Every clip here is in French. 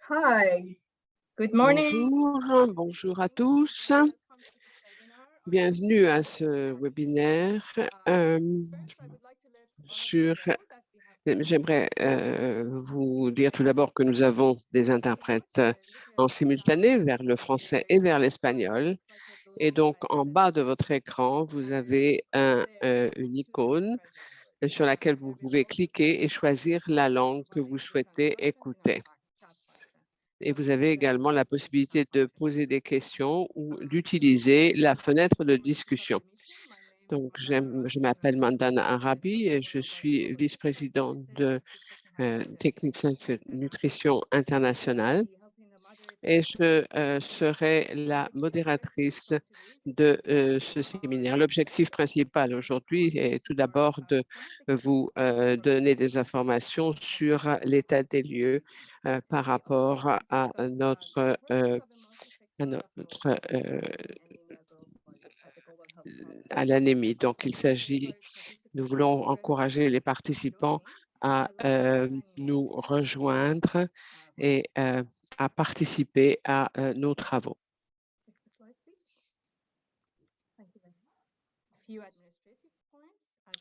Hi, good morning. Bonjour à tous. Bienvenue à ce webinaire sur. J'aimerais vous dire tout d'abord que nous avons des interprètes en simultané vers le français et vers l'espagnol. Et donc, en bas de votre écran, vous avez une icône sur laquelle vous pouvez cliquer et choisir la langue que vous souhaitez écouter. Et vous avez également la possibilité de poser des questions ou d'utiliser la fenêtre de discussion. Donc, je m'appelle Mandana Arabi et je suis vice-présidente de Techniques Nutrition Internationale et je serai la modératrice de ce séminaire. L'objectif principal aujourd'hui est tout d'abord de vous donner des informations sur l'état des lieux par rapport à à l'anémie. Donc, nous voulons encourager les participants à nous rejoindre et à participer à nos travaux.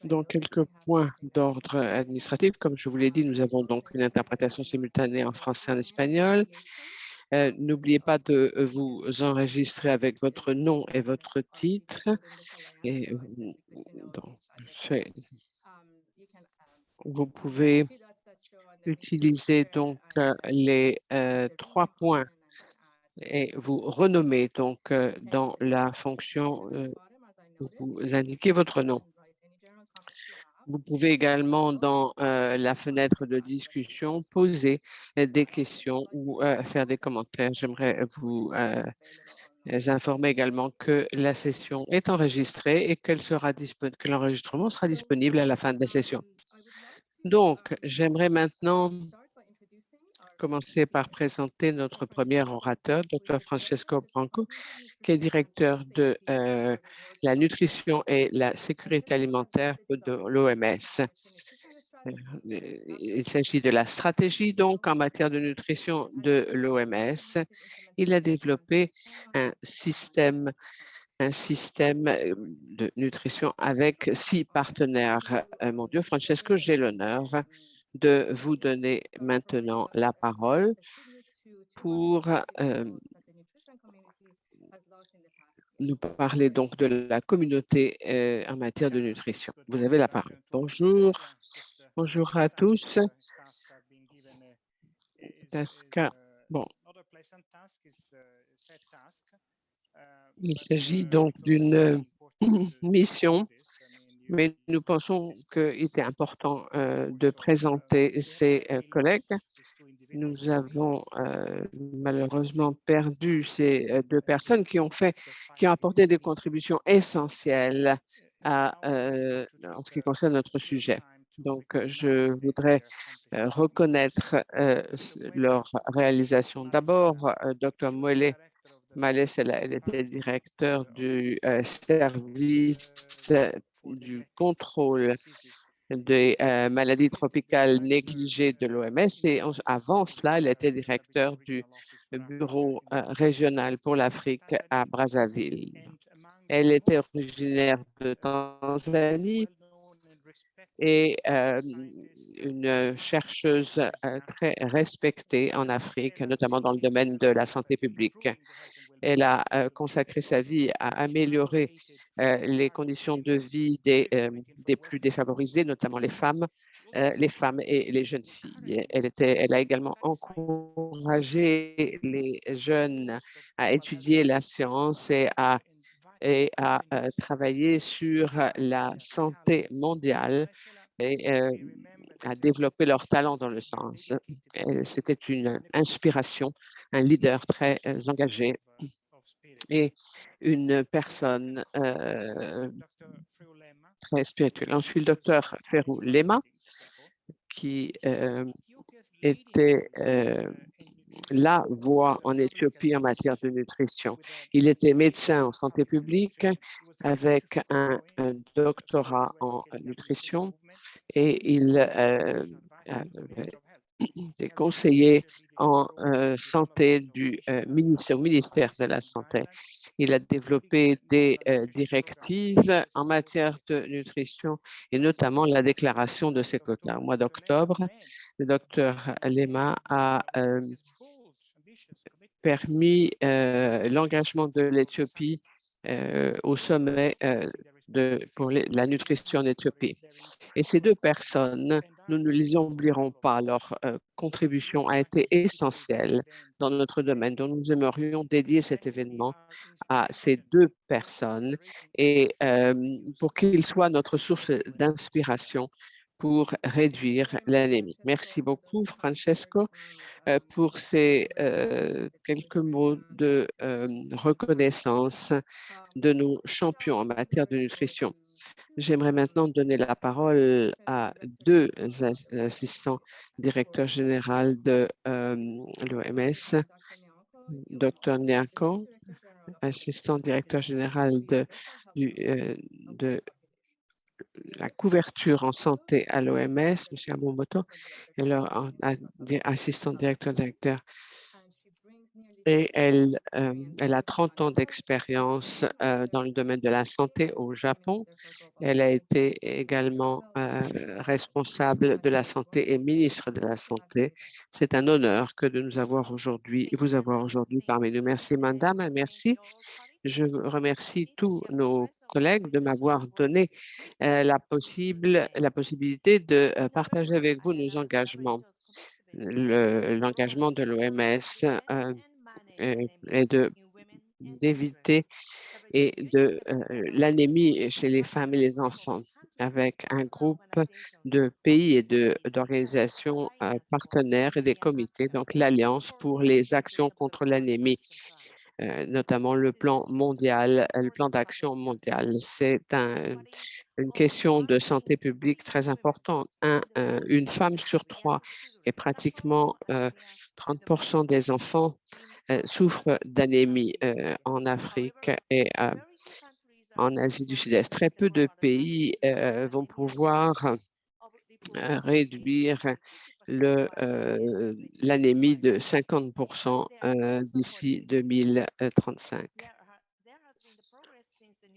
Donc, quelques points d'ordre administratif. Comme je vous l'ai dit, nous avons donc une interprétation simultanée en français et en espagnol. N'oubliez pas de vous enregistrer avec votre nom et votre titre. Et donc, vous pouvez utiliser donc les 3 points et vous renommer donc dans la fonction où vous indiquez votre nom. Vous pouvez également dans la fenêtre de discussion poser des questions ou faire des commentaires. J'aimerais vous informer également que la session est enregistrée et que l'enregistrement sera disponible à la fin de la session. Donc, j'aimerais maintenant commencer par présenter notre premier orateur, Dr. Francesco Branco, qui est directeur de la nutrition et la sécurité alimentaire de l'OMS. Il s'agit de la stratégie donc en matière de nutrition de l'OMS. Il a développé un système de nutrition avec 6 partenaires mondiaux. Francesco, j'ai l'honneur de vous donner maintenant la parole pour nous parler donc de la communauté en matière de nutrition. Vous avez la parole. Bonjour à tous. Bon, il s'agit donc d'une mission, mais nous pensons qu'il était important de présenter ces collègues. Nous avons malheureusement perdu ces 2 personnes qui ont apporté des contributions essentielles en ce qui concerne notre sujet. Donc, je voudrais reconnaître leur réalisation. D'abord, Dr. Moelle Malès, elle était directeur du service du contrôle des maladies tropicales négligées de l'OMS et avant cela, elle était directeur du bureau régional pour l'Afrique à Brazzaville. Elle était originaire de Tanzanie et une chercheuse très respectée en Afrique, notamment dans le domaine de la santé publique. Elle a consacré sa vie à améliorer les conditions de vie des plus défavorisés, notamment les femmes et les jeunes filles. Elle a également encouragé les jeunes à étudier la science et à travailler sur la santé mondiale et à développer leur talent dans le sens. C'était une inspiration, un leader très engagé et une personne très spirituelle. Ensuite, le docteur Ferrou Lema, qui était la voix en Éthiopie en matière de nutrition. Il était médecin en santé publique avec un doctorat en nutrition et il des conseillers en santé du ministère de la Santé. Il a développé des directives en matière de nutrition et notamment la déclaration de ces quotas. Au mois d'octobre, le docteur Lema a permis l'engagement de l'Éthiopie au sommet pour la nutrition en Éthiopie. Et ces deux personnes, nous ne les oublierons pas, leur contribution a été essentielle dans notre domaine. Donc, nous aimerions dédier cet événement à ces deux personnes et pour qu'ils soient notre source d'inspiration pour réduire l'anémie. Merci beaucoup, Francesco, pour ces quelques mots de reconnaissance de nos champions en matière de nutrition. J'aimerais maintenant donner la parole à deux assistants directeurs généraux de l'OMS, Dr Nyako, assistant directeur général de la couverture en santé à l'OMS, M. Amomoto, et leur assistant directeur. Et elle a 30 ans d'expérience dans le domaine de la santé au Japon. Elle a été également responsable de la santé et ministre de la Santé. C'est un honneur que de nous avoir aujourd'hui, vous avoir aujourd'hui parmi nous. Merci, madame. Merci. Je remercie tous nos collègues de m'avoir donné la possibilité de partager avec vous nos engagements. L'engagement de l'OMS est d'éviter et de l'anémie chez les femmes et les enfants avec un groupe de pays et d'organisations partenaires et des comités, donc l'Alliance pour les actions contre l'anémie, notamment le plan mondial, le plan d'action mondial. C'est une question de santé publique très importante. Une femme sur trois et pratiquement 30% des enfants souffrent d'anémie en Afrique et en Asie du Sud-Est. Très peu de pays vont pouvoir réduire l'anémie de 50% d'ici 2035.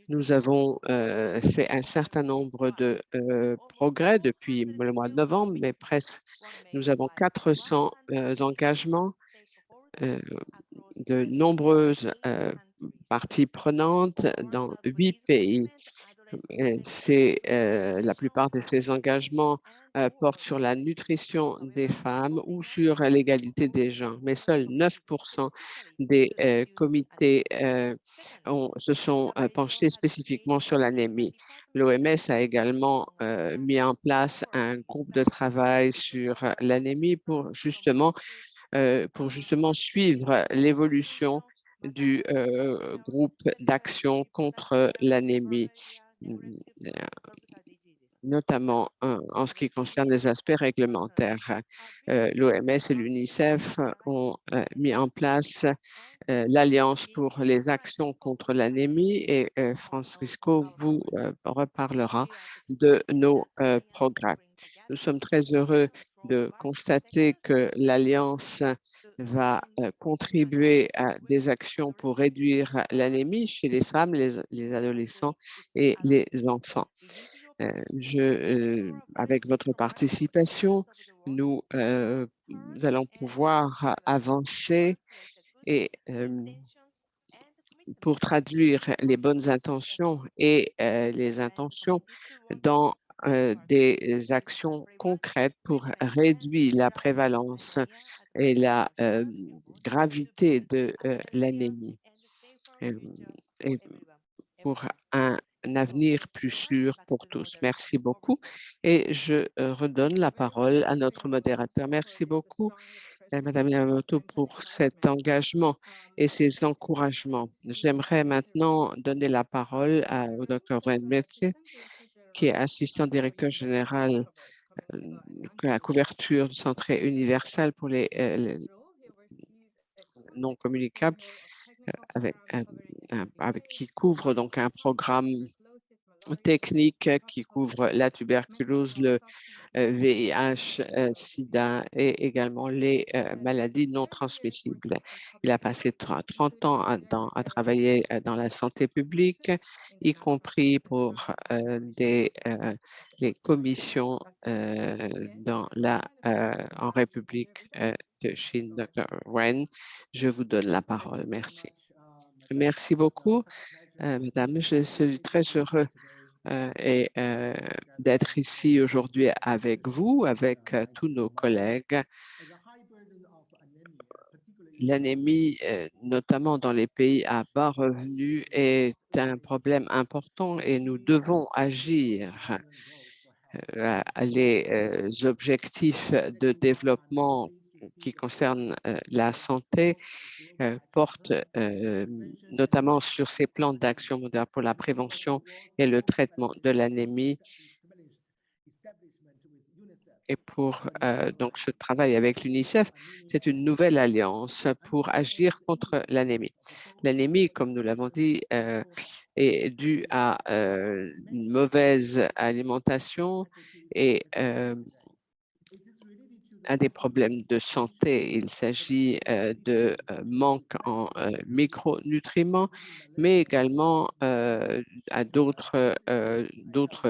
Nous avons fait un certain nombre de progrès depuis le mois de novembre, mais presque nous avons 400 engagements de nombreuses parties prenantes dans 8 pays. La plupart de ces engagements portent sur la nutrition des femmes ou sur l'égalité des genres, mais seuls 9% des comités se sont penchés spécifiquement sur l'anémie. L'OMS a également mis en place un groupe de travail sur l'anémie pour justement suivre l'évolution du groupe d'action contre l'anémie, notamment en ce qui concerne les aspects réglementaires. L'OMS et l'UNICEF ont mis en place l'Alliance pour les actions contre l'anémie et Francisco vous reparlera de nos progrès. Nous sommes très heureux de constater que l'Alliance va contribuer à des actions pour réduire l'anémie chez les femmes, les adolescents et les enfants. Avec votre participation, nous allons pouvoir avancer et pour traduire les bonnes intentions et les intentions dans des actions concrètes pour réduire la prévalence et la gravité de l'anémie et pour un avenir plus sûr pour tous. Merci beaucoup et je redonne la parole à notre modérateur. Merci beaucoup. Madame Yamamoto, pour cet engagement et ces encouragements. J'aimerais maintenant donner la parole au Dr. Wayne Metze, qui est assistant directeur général de la couverture de santé universelle pour les non communicables, avec qui couvre donc un programme techniques qui couvrent la tuberculose, le VIH, SIDA et également les maladies non transmissibles. Il a passé 30 ans à travailler dans la santé publique, y compris pour les commissions en République de Chine. Dr. Wen, je vous donne la parole. Merci. Merci beaucoup, Madame. Je suis très heureux d'être ici aujourd'hui avec vous, avec tous nos collègues. L'anémie, notamment dans les pays à bas revenus, est un problème important et nous devons agir. Les objectifs de développement qui concernent la santé portent notamment sur ces plans d'action mondiale pour la prévention et le traitement de l'anémie. Et pour donc ce travail avec l'UNICEF, c'est une nouvelle alliance pour agir contre l'anémie. L'anémie, comme nous l'avons dit, est due à une mauvaise alimentation et à des problèmes de santé. Il s'agit de manque en micronutriments, mais également à d'autres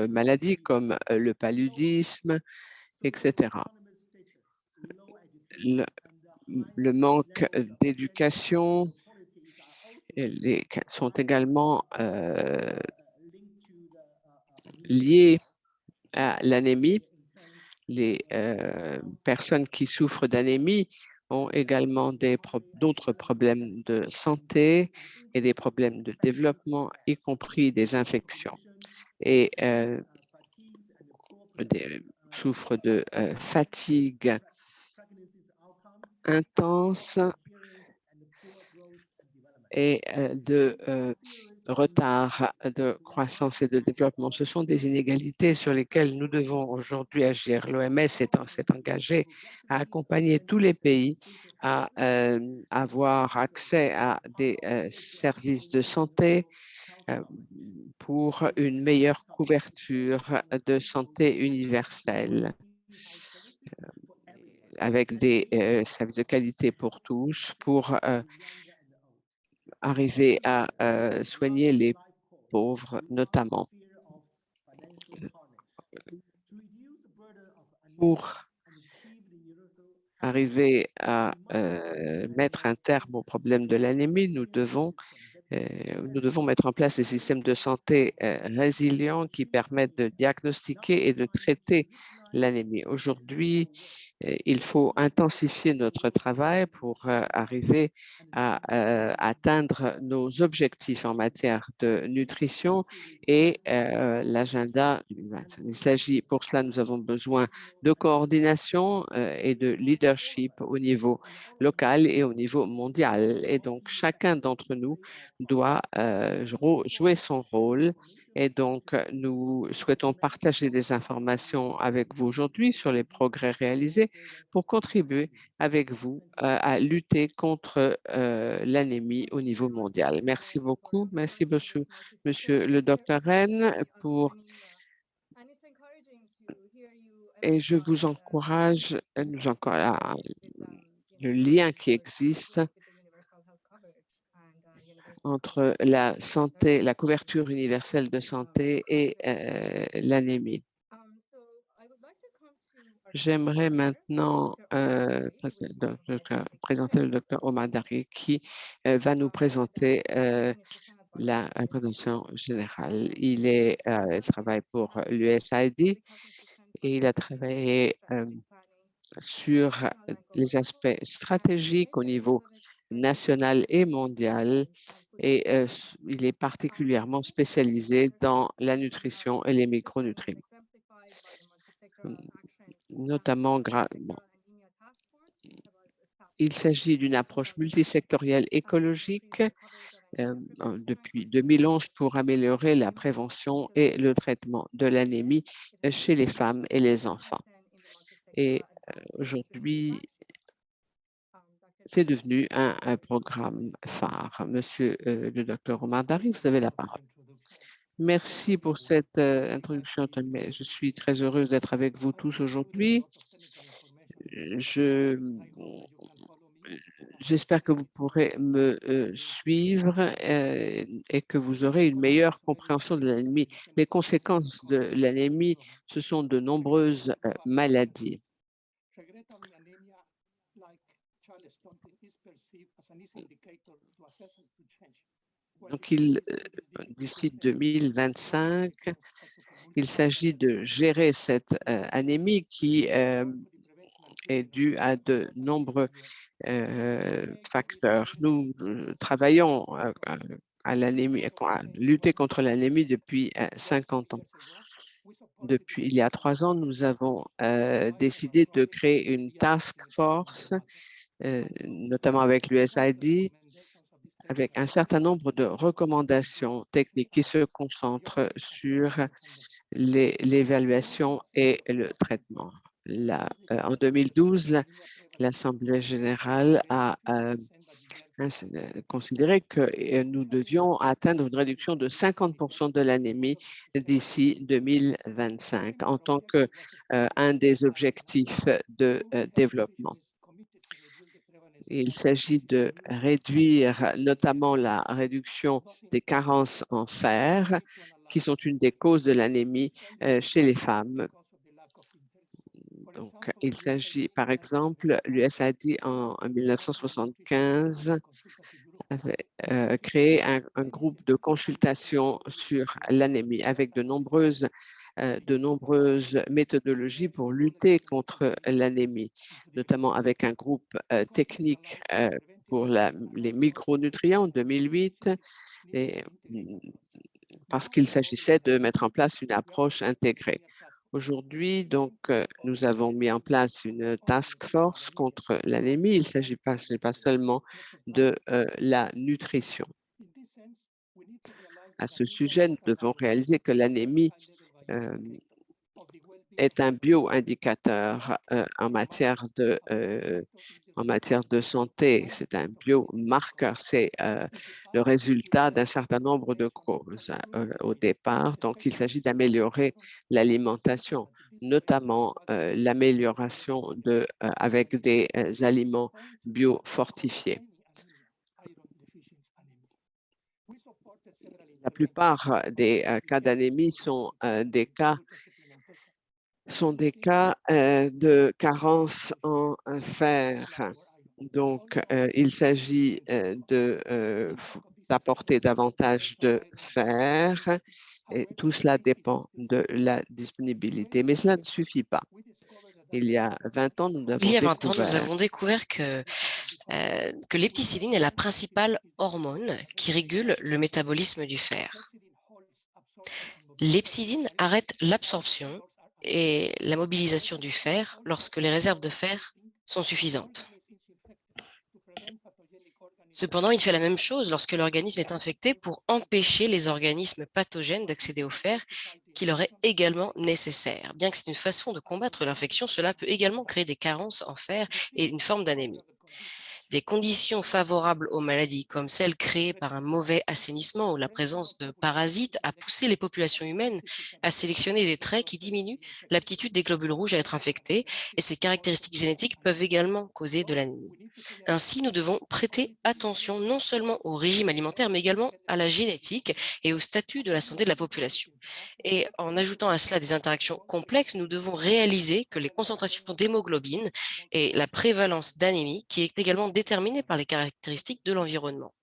maladies comme le paludisme, etc. Le manque d'éducation sont également liés à l'anémie. Les personnes qui souffrent d'anémie ont également d'autres problèmes de santé et des problèmes de développement, y compris des infections. Et souffrent de fatigue intense et de retard de croissance et de développement. Ce sont des inégalités sur lesquelles nous devons aujourd'hui agir. L'OMS s'est engagé à accompagner tous les pays à avoir accès à des services de santé pour une meilleure couverture de santé universelle avec des services de qualité pour tous, pour arriver à soigner les pauvres, notamment pour arriver à mettre un terme au problème de l'anémie, nous devons mettre en place des systèmes de santé résilients qui permettent de diagnostiquer et de traiter l'anémie. Aujourd'hui, il faut intensifier notre travail pour arriver à atteindre nos objectifs en matière de nutrition et l'agenda. Il s'agit, pour cela, nous avons besoin de coordination et de leadership au niveau local et au niveau mondial. Et donc, chacun d'entre nous doit jouer son rôle. Et donc, nous souhaitons partager des informations avec vous aujourd'hui sur les progrès réalisés pour contribuer avec vous à lutter contre l'anémie au niveau mondial. Merci beaucoup. Merci, monsieur le docteur Rennes, et je vous encourage, le lien qui existe entre la santé, la couverture universelle de santé et l'anémie. J'aimerais maintenant présenter le docteur Omar Dari qui va nous présenter la présentation générale. Il travaille pour l'USAID et il a travaillé sur les aspects stratégiques au niveau national et mondial et il est particulièrement spécialisé dans la nutrition et les micronutriments, notamment il s'agit d'une approche multisectorielle écologique depuis 2011 pour améliorer la prévention et le traitement de l'anémie chez les femmes et les enfants. Et aujourd'hui, c'est devenu un programme phare. Monsieur le docteur Omar Dari, vous avez la parole. Merci pour cette introduction, mais je suis très heureuse d'être avec vous tous aujourd'hui. J'espère que vous pourrez me suivre et que vous aurez une meilleure compréhension de l'anémie. Les conséquences de l'anémie, ce sont de nombreuses maladies. Donc, d'ici 2025, il s'agit de gérer cette anémie qui est due à de nombreux facteurs. Nous travaillons à l'anémie, à lutter contre l'anémie depuis 50 ans. Depuis il y a 3 ans, nous avons décidé de créer une task force, notamment avec l'USAID, avec un certain nombre de recommandations techniques qui se concentrent sur l'évaluation et le traitement. En 2012, l'Assemblée générale a considéré que nous devions atteindre une réduction de 50% de l'anémie d'ici 2025 en tant qu'un des objectifs de développement. Il s'agit de réduire notamment la réduction des carences en fer, qui sont une des causes de l'anémie chez les femmes. Donc, il s'agit, par exemple, l'USAID en 1975 avait créé un groupe de consultation sur l'anémie avec de nombreuses méthodologies pour lutter contre l'anémie, notamment avec un groupe technique pour les micronutriments en 2008, et, parce qu'il s'agissait de mettre en place une approche intégrée. Aujourd'hui, donc, nous avons mis en place une task force contre l'anémie. Il ne s'agit pas seulement de la nutrition. À ce sujet, nous devons réaliser que l'anémie est un bioindicateur en matière de santé. C'est un biomarqueur, c'est le résultat d'un certain nombre de causes au départ. Donc, il s'agit d'améliorer l'alimentation, notamment l'amélioration avec des aliments biofortifiés. La plupart des cas d'anémie sont des cas de carence en fer. Donc, il s'agit d'apporter davantage de fer et tout cela dépend de la disponibilité. Mais cela ne suffit pas. Il y a 20 ans, nous avons découvert que l'hépticilline est la principale hormone qui régule le métabolisme du fer. L'hepcidine arrête l'absorption et la mobilisation du fer lorsque les réserves de fer sont suffisantes. Cependant, il fait la même chose lorsque l'organisme est infecté pour empêcher les organismes pathogènes d'accéder au fer qui leur est également nécessaire. Bien que c'est une façon de combattre l'infection, cela peut également créer des carences en fer et une forme d'anémie. Des conditions favorables aux maladies, comme celles créées par un mauvais assainissement ou la présence de parasites, a poussé les populations humaines à sélectionner des traits qui diminuent l'aptitude des globules rouges à être infectés, et ces caractéristiques génétiques peuvent également causer de l'anémie. Ainsi, nous devons prêter attention non seulement au régime alimentaire, mais également à la génétique et au statut de la santé de la population. Et en ajoutant à cela des interactions complexes, nous devons réaliser que les concentrations d'hémoglobine et la prévalence d'anémie qui est également déterminée par les caractéristiques de l'environnement.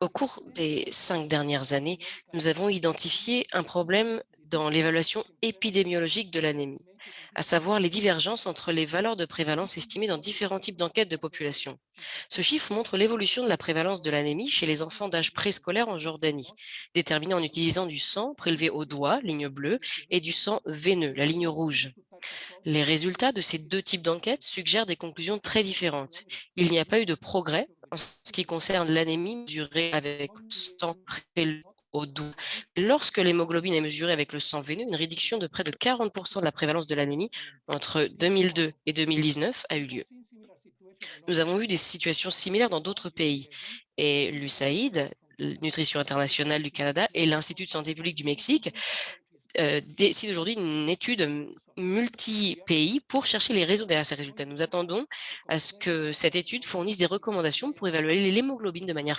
Au cours des 5 dernières années, nous avons identifié un problème dans l'évaluation épidémiologique de l'anémie, à savoir les divergences entre les valeurs de prévalence estimées dans différents types d'enquêtes de population. Ce chiffre montre l'évolution de la prévalence de l'anémie chez les enfants d'âge préscolaire en Jordanie, déterminée en utilisant du sang prélevé au doigt, ligne bleue, et du sang veineux, la ligne rouge. Les résultats de ces deux types d'enquêtes suggèrent des conclusions très différentes. Il n'y a pas eu de progrès en ce qui concerne l'anémie mesurée avec le sang prélevé au doigt. Lorsque l'hémoglobine est mesurée avec le sang veineux, une réduction de près de 40% de la prévalence de l'anémie entre 2002 et 2019 a eu lieu. Nous avons vu des situations similaires dans d'autres pays et l'USAID, nutrition internationale du Canada et l'Institut de santé publique du Mexique décident aujourd'hui une étude multi-pays pour chercher les raisons derrière ces résultats. Nous attendons à ce que cette étude fournisse des recommandations pour évaluer l'hémoglobine de manière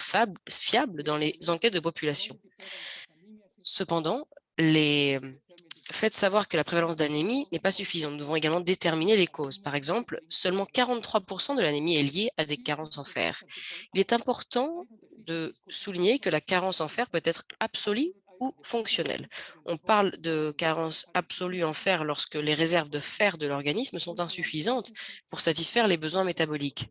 fiable dans les enquêtes de population. Cependant, les faits de savoir que la prévalence d'anémie n'est pas suffisante. Nous devons également déterminer les causes. Par exemple, seulement 43% de l'anémie est liée à des carences en fer. Il est important de souligner que la carence en fer peut être absolue ou fonctionnelle. On parle de carence absolue en fer lorsque les réserves de fer de l'organisme sont insuffisantes pour satisfaire les besoins métaboliques.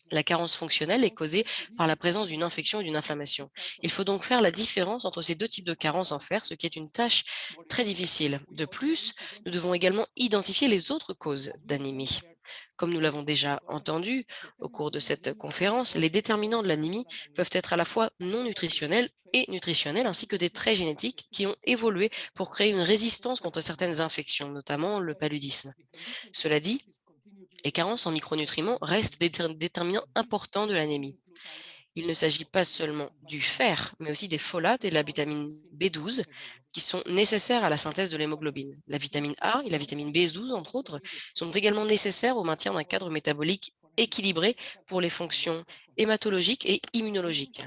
La carence fonctionnelle est causée par la présence d'une infection ou d'une inflammation. Il faut donc faire la différence entre ces deux types de carences en fer, ce qui est une tâche très difficile. De plus, nous devons également identifier les autres causes d'anémie. Comme nous l'avons déjà entendu au cours de cette conférence, les déterminants de l'anémie peuvent être à la fois non nutritionnels et nutritionnels, ainsi que des traits génétiques qui ont évolué pour créer une résistance contre certaines infections, notamment le paludisme. Cela dit, les carences en micronutriments restent des déterminants importants de l'anémie. Il ne s'agit pas seulement du fer, mais aussi des folates et de la vitamine B12 qui sont nécessaires à la synthèse de l'hémoglobine. La vitamine A et la vitamine B12, entre autres, sont également nécessaires au maintien d'un cadre métabolique équilibré pour les fonctions hématologiques et immunologiques.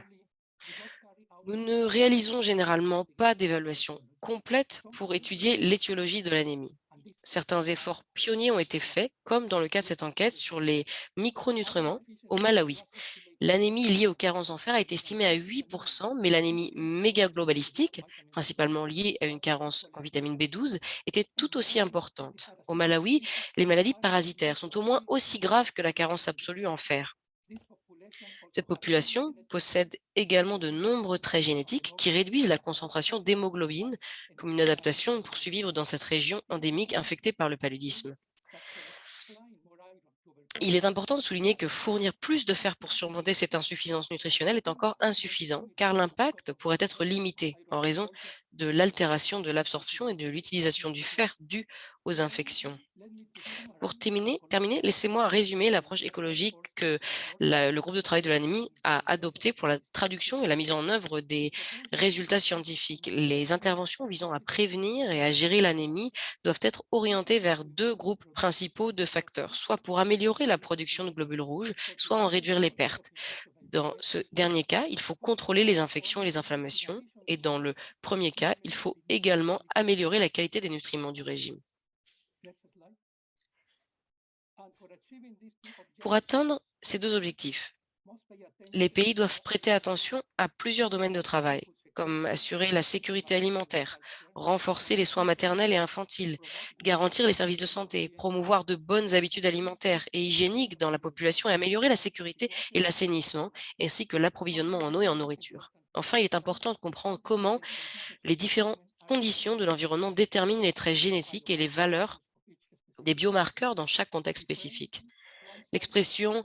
Nous ne réalisons généralement pas d'évaluation complète pour étudier l'étiologie de l'anémie. Certains efforts pionniers ont été faits, comme dans le cas de cette enquête sur les micronutriments au Malawi. L'anémie liée aux carences en fer a été estimée à 8%, mais l'anémie mégaglobalistique, principalement liée à une carence en vitamine B12, était tout aussi importante. Au Malawi, les maladies parasitaires sont au moins aussi graves que la carence absolue en fer. Cette population possède également de nombreux traits génétiques qui réduisent la concentration d'hémoglobine comme une adaptation pour survivre dans cette région endémique infectée par le paludisme. Il est important de souligner que fournir plus de fer pour surmonter cette insuffisance nutritionnelle est encore insuffisant, car l'impact pourrait être limité en raison de l'altération de l'absorption et de l'utilisation du fer due aux infections. Pour terminer, laissez-moi résumer l'approche écologique que le groupe de travail de l'anémie a adoptée pour la traduction et la mise en œuvre des résultats scientifiques. Les interventions visant à prévenir et à gérer l'anémie doivent être orientées vers deux groupes principaux de facteurs, soit pour améliorer la production de globules rouges, soit en réduire les pertes. Dans ce dernier cas, il faut contrôler les infections et les inflammations, et dans le premier cas, il faut également améliorer la qualité des nutriments du régime. Pour atteindre ces deux objectifs, les pays doivent prêter attention à plusieurs domaines de travail, comme assurer la sécurité alimentaire, renforcer les soins maternels et infantiles, garantir les services de santé, promouvoir de bonnes habitudes alimentaires et hygiéniques dans la population et améliorer la sécurité et l'assainissement, ainsi que l'approvisionnement en eau et en nourriture. Enfin, il est important de comprendre comment les différentes conditions de l'environnement déterminent les traits génétiques et les valeurs des biomarqueurs dans chaque contexte spécifique. L'expression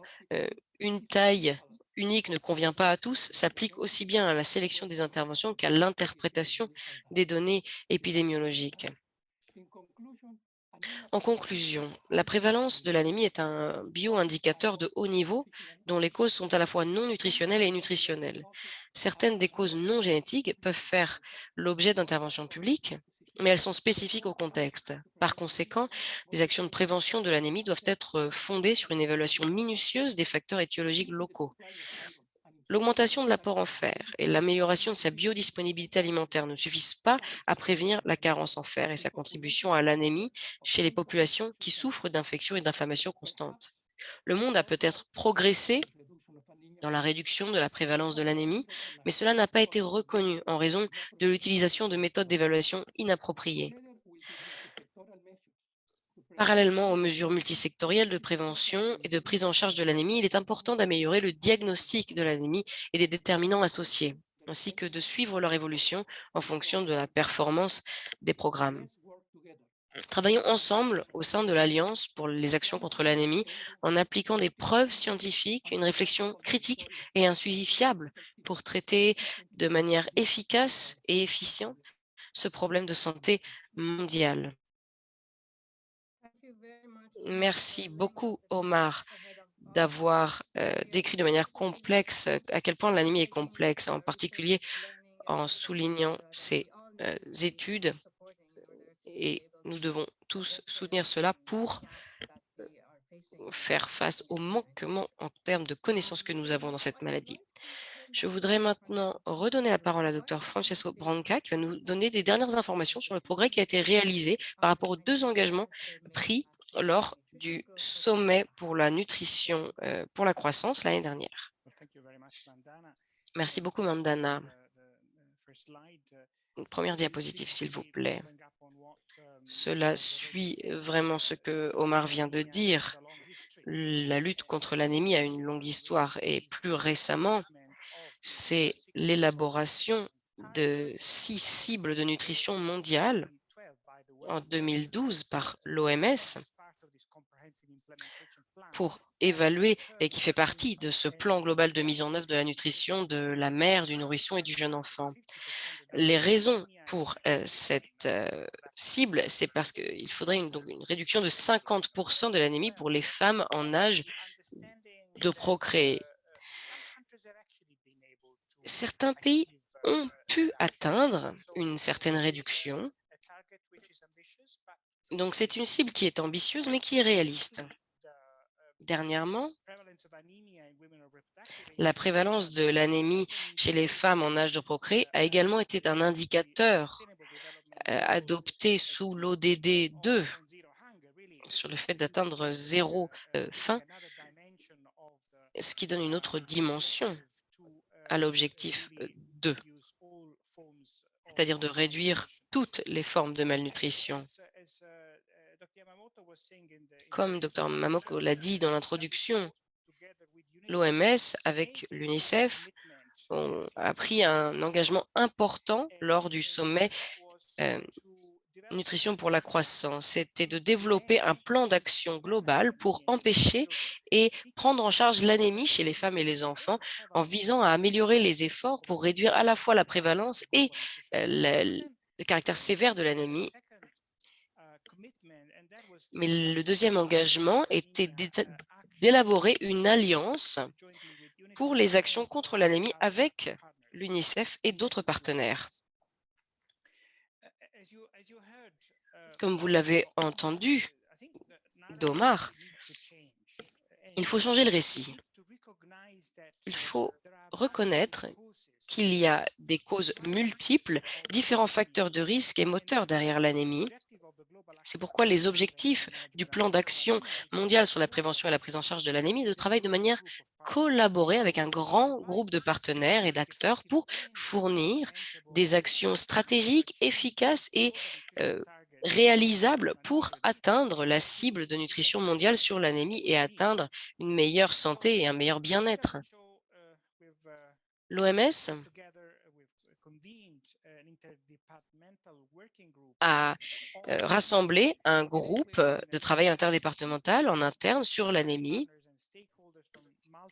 une taille unique ne convient pas à tous s'applique aussi bien à la sélection des interventions qu'à l'interprétation des données épidémiologiques. En conclusion, la prévalence de l'anémie est un bioindicateur de haut niveau dont les causes sont à la fois non nutritionnelles et nutritionnelles. Certaines des causes non génétiques peuvent faire l'objet d'interventions publiques, mais elles sont spécifiques au contexte. Par conséquent, des actions de prévention de l'anémie doivent être fondées sur une évaluation minutieuse des facteurs étiologiques locaux. L'augmentation de l'apport en fer et l'amélioration de sa biodisponibilité alimentaire ne suffisent pas à prévenir la carence en fer et sa contribution à l'anémie chez les populations qui souffrent d'infections et d'inflammations constantes. Le monde a peut-être progressé dans la réduction de la prévalence de l'anémie, mais cela n'a pas été reconnu en raison de l'utilisation de méthodes d'évaluation inappropriées. Parallèlement aux mesures multisectorielles de prévention et de prise en charge de l'anémie, il est important d'améliorer le diagnostic de l'anémie et des déterminants associés, ainsi que de suivre leur évolution en fonction de la performance des programmes. Travaillons ensemble au sein de l'Alliance pour les actions contre l'anémie en appliquant des preuves scientifiques, une réflexion critique et un suivi fiable pour traiter de manière efficace et efficiente ce problème de santé mondial. Merci beaucoup, Omar, d'avoir décrit de manière complexe à quel point l'anémie est complexe, en particulier en soulignant ces études, et nous devons tous soutenir cela pour faire face au manquement en termes de connaissances que nous avons dans cette maladie. Je voudrais maintenant redonner la parole à Dr Francesco Branca qui va nous donner des dernières informations sur le progrès qui a été réalisé par rapport aux 2 engagements pris lors du sommet pour la nutrition pour la croissance l'année dernière. Merci beaucoup, Mandana. Une première diapositive, s'il vous plaît. Cela suit vraiment ce que Omar vient de dire. La lutte contre l'anémie a une longue histoire et plus récemment, c'est l'élaboration de 6 cibles de nutrition mondiale en 2012 par l'OMS pour évaluer et qui fait partie de ce plan global de mise en œuvre de la nutrition de la mère, du nourrisson et du jeune enfant. Les raisons pour cette cible, c'est parce qu'il faudrait donc une réduction de 50% de l'anémie pour les femmes en âge de procréer. Certains pays ont pu atteindre une certaine réduction. Donc, c'est une cible qui est ambitieuse, mais qui est réaliste. Dernièrement, la prévalence de l'anémie chez les femmes en âge de procréer a également été un indicateur adopté sous l'ODD 2 sur le fait d'atteindre zéro faim, ce qui donne une autre dimension à l'objectif 2, c'est-à-dire de réduire toutes les formes de malnutrition. Comme Dr Mamoko l'a dit dans l'introduction, l'OMS, avec l'UNICEF, a pris un engagement important lors du sommet Nutrition pour la croissance. C'était de développer un plan d'action global pour empêcher et prendre en charge l'anémie chez les femmes et les enfants en visant à améliorer les efforts pour réduire à la fois la prévalence et le caractère sévère de l'anémie. Mais le deuxième engagement était d'élaborer une alliance pour les actions contre l'anémie avec l'UNICEF et d'autres partenaires. Comme vous l'avez entendu d'Omar, il faut changer le récit. Il faut reconnaître qu'il y a des causes multiples, différents facteurs de risque et moteurs derrière l'anémie. C'est pourquoi les objectifs du plan d'action mondial sur la prévention et la prise en charge de l'anémie de travaillent de manière collaborée avec un grand groupe de partenaires et d'acteurs pour fournir des actions stratégiques, efficaces et réalisables pour atteindre la cible de nutrition mondiale sur l'anémie et atteindre une meilleure santé et un meilleur bien-être. L'OMS a rassemblé un groupe de travail interdépartemental en interne sur l'anémie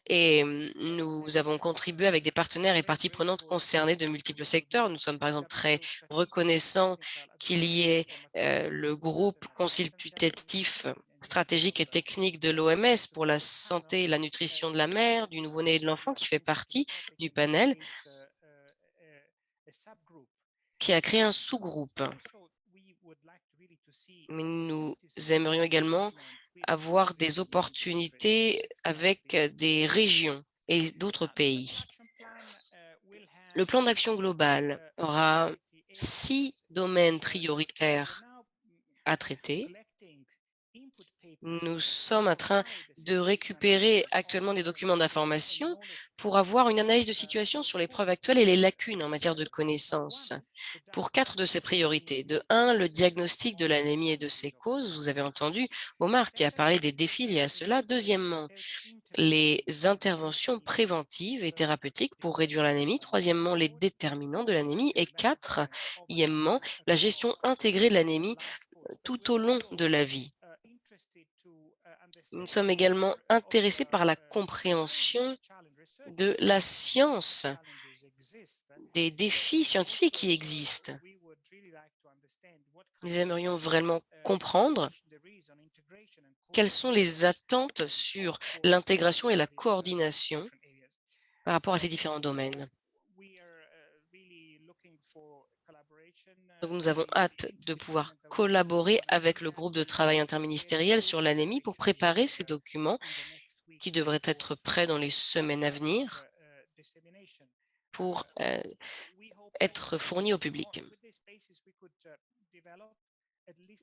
et nous avons contribué avec des partenaires et parties prenantes concernées de multiples secteurs. Nous sommes par exemple très reconnaissants qu'il y ait le groupe consultatif stratégique et technique de l'OMS pour la santé et la nutrition de la mère, du nouveau-né et de l'enfant qui fait partie du panel, qui a créé un sous-groupe. Mais nous aimerions également avoir des opportunités avec des régions et d'autres pays. Le plan d'action global aura 6 domaines prioritaires à traiter. Nous sommes en train de récupérer actuellement des documents d'information pour avoir une analyse de situation sur les preuves actuelles et les lacunes en matière de connaissances. Pour 4 de ces priorités. De 1, le diagnostic de l'anémie et de ses causes. Vous avez entendu Omar qui a parlé des défis liés à cela. Deuxièmement, les interventions préventives et thérapeutiques pour réduire l'anémie. Troisièmement, les déterminants de l'anémie. Et 4e, la gestion intégrée de l'anémie tout au long de la vie. Nous sommes également intéressés par la compréhension de la science, des défis scientifiques qui existent. Nous aimerions vraiment comprendre quelles sont les attentes sur l'intégration et la coordination par rapport à ces différents domaines. Donc, nous avons hâte de pouvoir collaborer avec le groupe de travail interministériel sur l'anémie pour préparer ces documents qui devraient être prêts dans les semaines à venir pour être fournis au public.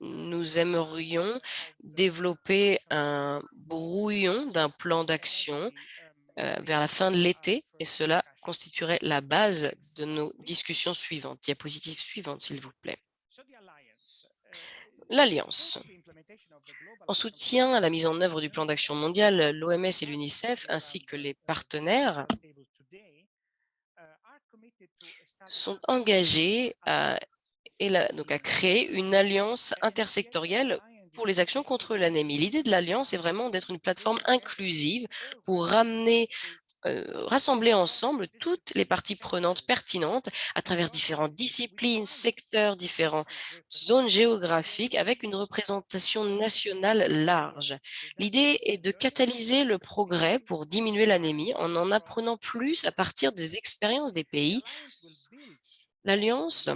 Nous aimerions développer un brouillon d'un plan d'action vers la fin de l'été et cela constituerait la base de nos discussions suivantes. Diapositive suivante, s'il vous plaît. L'Alliance. En soutien à la mise en œuvre du plan d'action mondial, l'OMS et l'UNICEF, ainsi que les partenaires, sont engagés à créer une alliance intersectorielle pour les actions contre l'anémie. L'idée de l'alliance est vraiment d'être une plateforme inclusive pour rassembler ensemble toutes les parties prenantes pertinentes à travers différentes disciplines, secteurs, différentes zones géographiques avec une représentation nationale large. L'idée est de catalyser le progrès pour diminuer l'anémie en apprenant plus à partir des expériences des pays. L'Alliance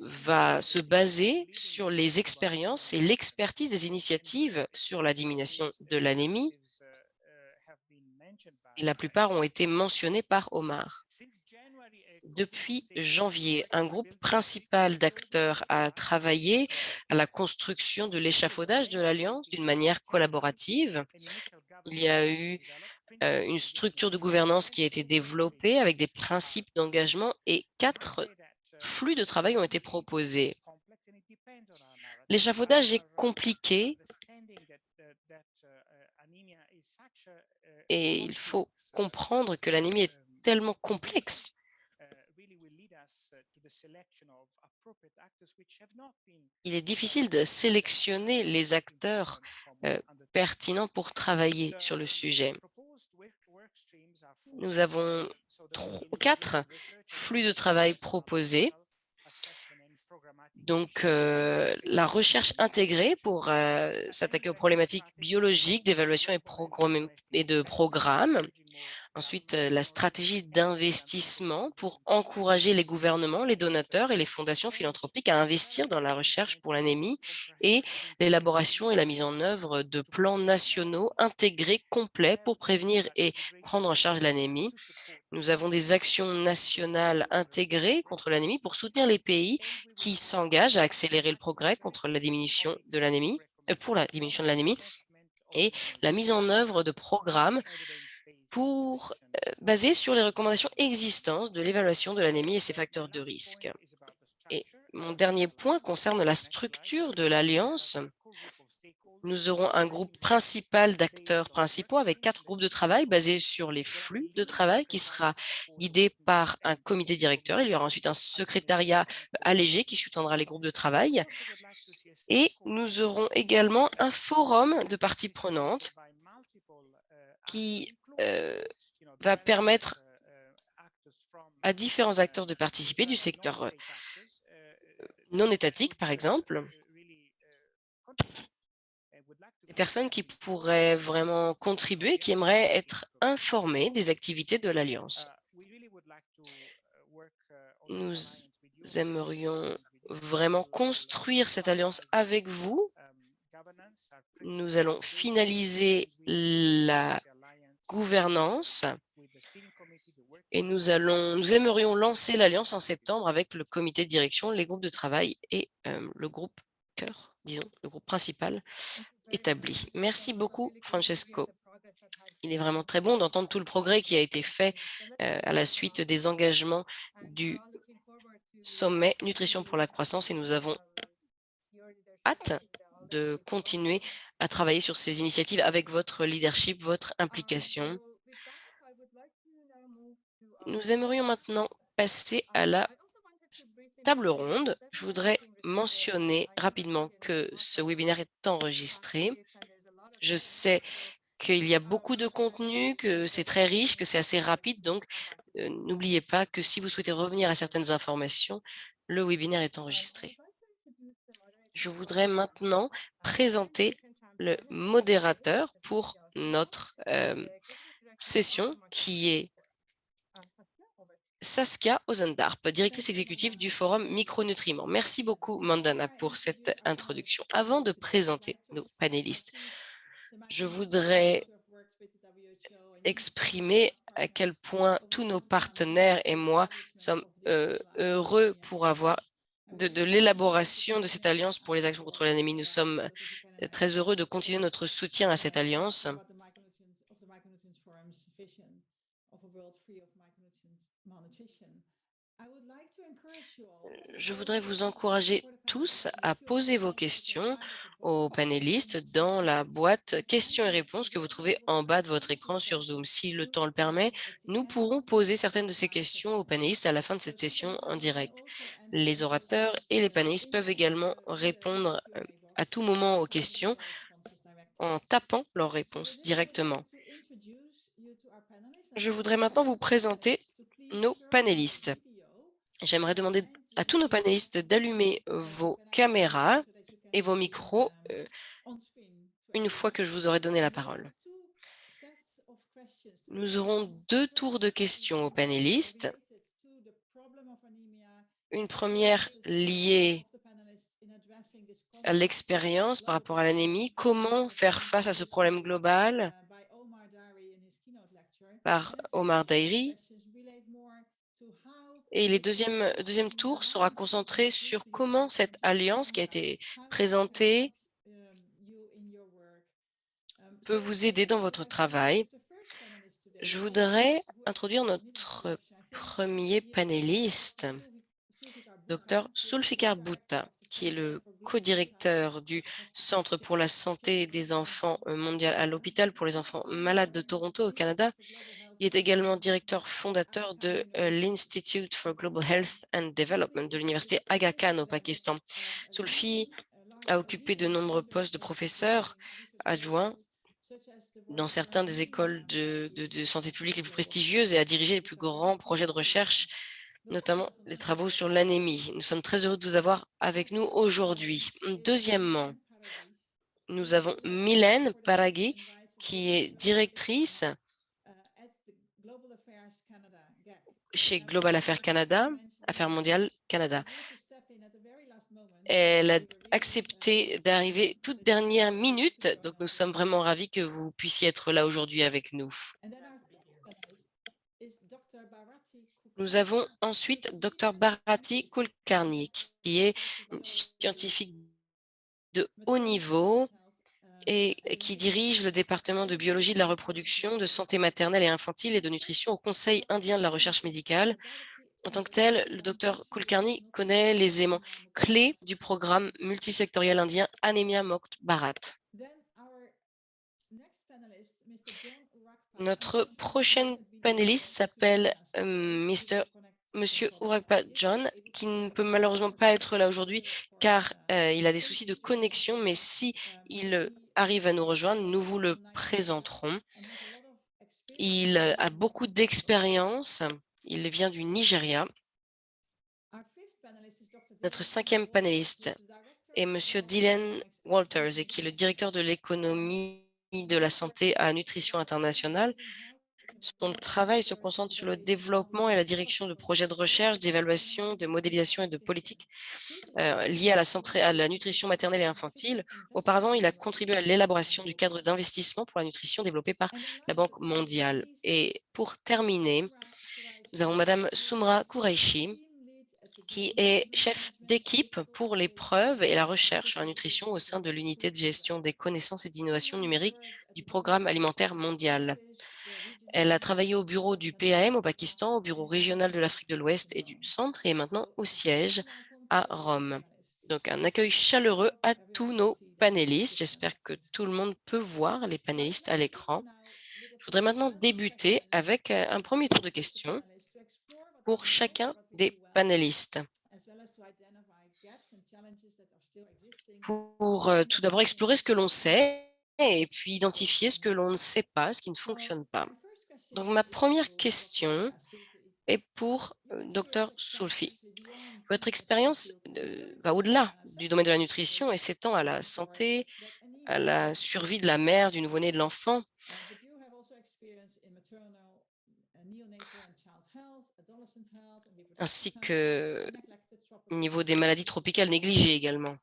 va se baser sur les expériences et l'expertise des initiatives sur la diminution de l'anémie. Et la plupart ont été mentionnés par Omar. Depuis janvier, un groupe principal d'acteurs a travaillé à la construction de l'échafaudage de l'Alliance d'une manière collaborative. Il y a eu une structure de gouvernance qui a été développée avec des principes d'engagement et 4 flux de travail ont été proposés. L'échafaudage est compliqué et il faut comprendre que l'anémie est tellement complexe. Il est difficile de sélectionner les acteurs pertinents pour travailler sur le sujet. Nous avons 4 flux de travail proposés. Donc, la recherche intégrée pour s'attaquer aux problématiques biologiques d'évaluation et de programmes. Ensuite, la stratégie d'investissement pour encourager les gouvernements, les donateurs et les fondations philanthropiques à investir dans la recherche pour l'anémie et l'élaboration et la mise en œuvre de plans nationaux intégrés complets pour prévenir et prendre en charge l'anémie. Nous avons des actions nationales intégrées contre l'anémie pour soutenir les pays qui s'engagent à accélérer le progrès contre la diminution de l'anémie, pour la diminution de l'anémie et la mise en œuvre de programmes basés sur les recommandations existantes de l'évaluation de l'anémie et ses facteurs de risque. Et mon dernier point concerne la structure de l'Alliance. Nous aurons un groupe principal d'acteurs principaux avec 4 groupes de travail basés sur les flux de travail qui sera guidé par un comité directeur. Il y aura ensuite un secrétariat allégé qui soutiendra les groupes de travail. Et nous aurons également un forum de parties prenantes qui va permettre à différents acteurs de participer du secteur non étatique, par exemple, des personnes qui pourraient vraiment contribuer, qui aimeraient être informées des activités de l'Alliance. Nous aimerions vraiment construire cette alliance avec vous. Nous allons finaliser la gouvernance et nous aimerions lancer l'alliance en septembre avec le comité de direction, les groupes de travail et le groupe cœur, disons, le groupe principal établi. Merci beaucoup, Francesco. Il est vraiment très bon d'entendre tout le progrès qui a été fait à la suite des engagements du sommet Nutrition pour la croissance et nous avons hâte de continuer à travailler sur ces initiatives avec votre leadership, votre implication. Nous aimerions maintenant passer à la table ronde. Je voudrais mentionner rapidement que ce webinaire est enregistré. Je sais qu'il y a beaucoup de contenu, que c'est très riche, que c'est assez rapide. Donc, n'oubliez pas que si vous souhaitez revenir à certaines informations, le webinaire est enregistré. Je voudrais maintenant présenter le modérateur pour notre session, qui est Saskia Ozendarp, directrice exécutive du Forum Micronutriments. Merci beaucoup, Mandana, pour cette introduction. Avant de présenter nos panélistes, je voudrais exprimer à quel point tous nos partenaires et moi sommes heureux pour avoir de l'élaboration de cette alliance pour les actions contre l'anémie. Nous sommes très heureux de continuer notre soutien à cette alliance. Je voudrais vous encourager tous à poser vos questions aux panélistes dans la boîte questions et réponses que vous trouvez en bas de votre écran sur Zoom. Si le temps le permet, nous pourrons poser certaines de ces questions aux panélistes à la fin de cette session en direct. Les orateurs et les panélistes peuvent également répondre à tout moment aux questions en tapant leurs réponses directement. Je voudrais maintenant vous présenter nos panélistes. J'aimerais demander à tous nos panélistes d'allumer vos caméras et vos micros une fois que je vous aurai donné la parole. Nous aurons 2 tours de questions aux panélistes. Une première liée à l'expérience par rapport à l'anémie, comment faire face à ce problème global par Omar Dairi. Et le deuxième tour sera concentré sur comment cette alliance qui a été présentée peut vous aider dans votre travail. Je voudrais introduire notre premier panéliste, Dr Zulfikar Bhutta, qui est le co-directeur du Centre pour la santé des enfants mondial à l'hôpital pour les enfants malades de Toronto au Canada. Il est également directeur fondateur de l'Institute for Global Health and Development de l'université Aga Khan au Pakistan. Zulfi a occupé de nombreux postes de professeur adjoint dans certaines des écoles de santé publique les plus prestigieuses et a dirigé les plus grands projets de recherche, notamment les travaux sur l'anémie. Nous sommes très heureux de vous avoir avec nous aujourd'hui. Deuxièmement, nous avons Mylène Paraghi, qui est directrice chez Global Affairs Canada, Affaires mondiales Canada. Elle a accepté d'arriver toute dernière minute, donc nous sommes vraiment ravis que vous puissiez être là aujourd'hui avec nous. Nous avons ensuite Dr Bharati Kulkarni, qui est une scientifique de haut niveau et qui dirige le département de biologie de la reproduction, de santé maternelle et infantile et de nutrition au Conseil indien de la recherche médicale. En tant que tel, le Dr Kulkarni connaît les éléments clés du programme multisectoriel indien Anemia Mokt Bharat. Notre prochaine panéliste s'appelle Monsieur Uragpa John, qui ne peut malheureusement pas être là aujourd'hui car il a des soucis de connexion, mais si il arrive à nous rejoindre, nous vous le présenterons. Il a beaucoup d'expérience, il vient du Nigeria. Notre 5e panéliste est Monsieur Dylan Walters, qui est le directeur de l'économie de la santé à Nutrition Internationale. Son travail se concentre sur le développement et la direction de projets de recherche, d'évaluation, de modélisation et de politique liés à la nutrition maternelle et infantile. Auparavant, il a contribué à l'élaboration du cadre d'investissement pour la nutrition développé par la Banque mondiale. Et pour terminer, nous avons Madame Soumra Qureishi, qui est chef d'équipe pour les preuves et la recherche en nutrition au sein de l'unité de gestion des connaissances et d'innovation numérique du Programme alimentaire mondial. Elle a travaillé au bureau du PAM au Pakistan, au bureau régional de l'Afrique de l'Ouest et du Centre et maintenant au siège à Rome. Donc un accueil chaleureux à tous nos panélistes. J'espère que tout le monde peut voir les panélistes à l'écran. Je voudrais maintenant débuter avec un premier tour de questions pour chacun des panélistes. Pour tout d'abord explorer ce que l'on sait et puis identifier ce que l'on ne sait pas, ce qui ne fonctionne pas. Donc ma première question est pour Dr Zulfi. Votre expérience va au-delà du domaine de la nutrition et s'étend à la santé, à la survie de la mère, du nouveau-né, de l'enfant, ainsi que au niveau des maladies tropicales négligées également.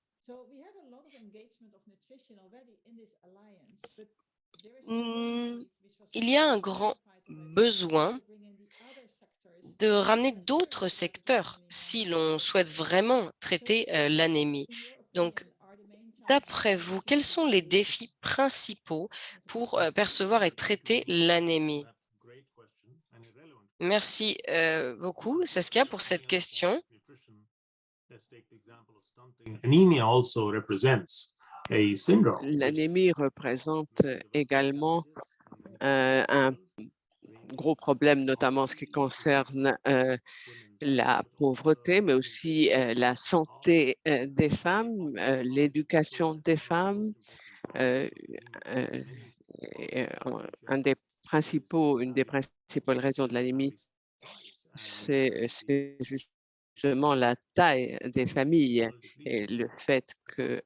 Il y a un grand besoin de ramener d'autres secteurs si l'on souhaite vraiment traiter l'anémie. Donc, d'après vous, quels sont les défis principaux pour percevoir et traiter l'anémie? Merci beaucoup, Saskia, pour cette question. L'anémie représente également un gros problème, notamment en ce qui concerne la pauvreté, mais aussi la santé des femmes, l'éducation des femmes. Euh, euh, une des principales raisons de l'anémie, c'est justement la taille des familles et le fait que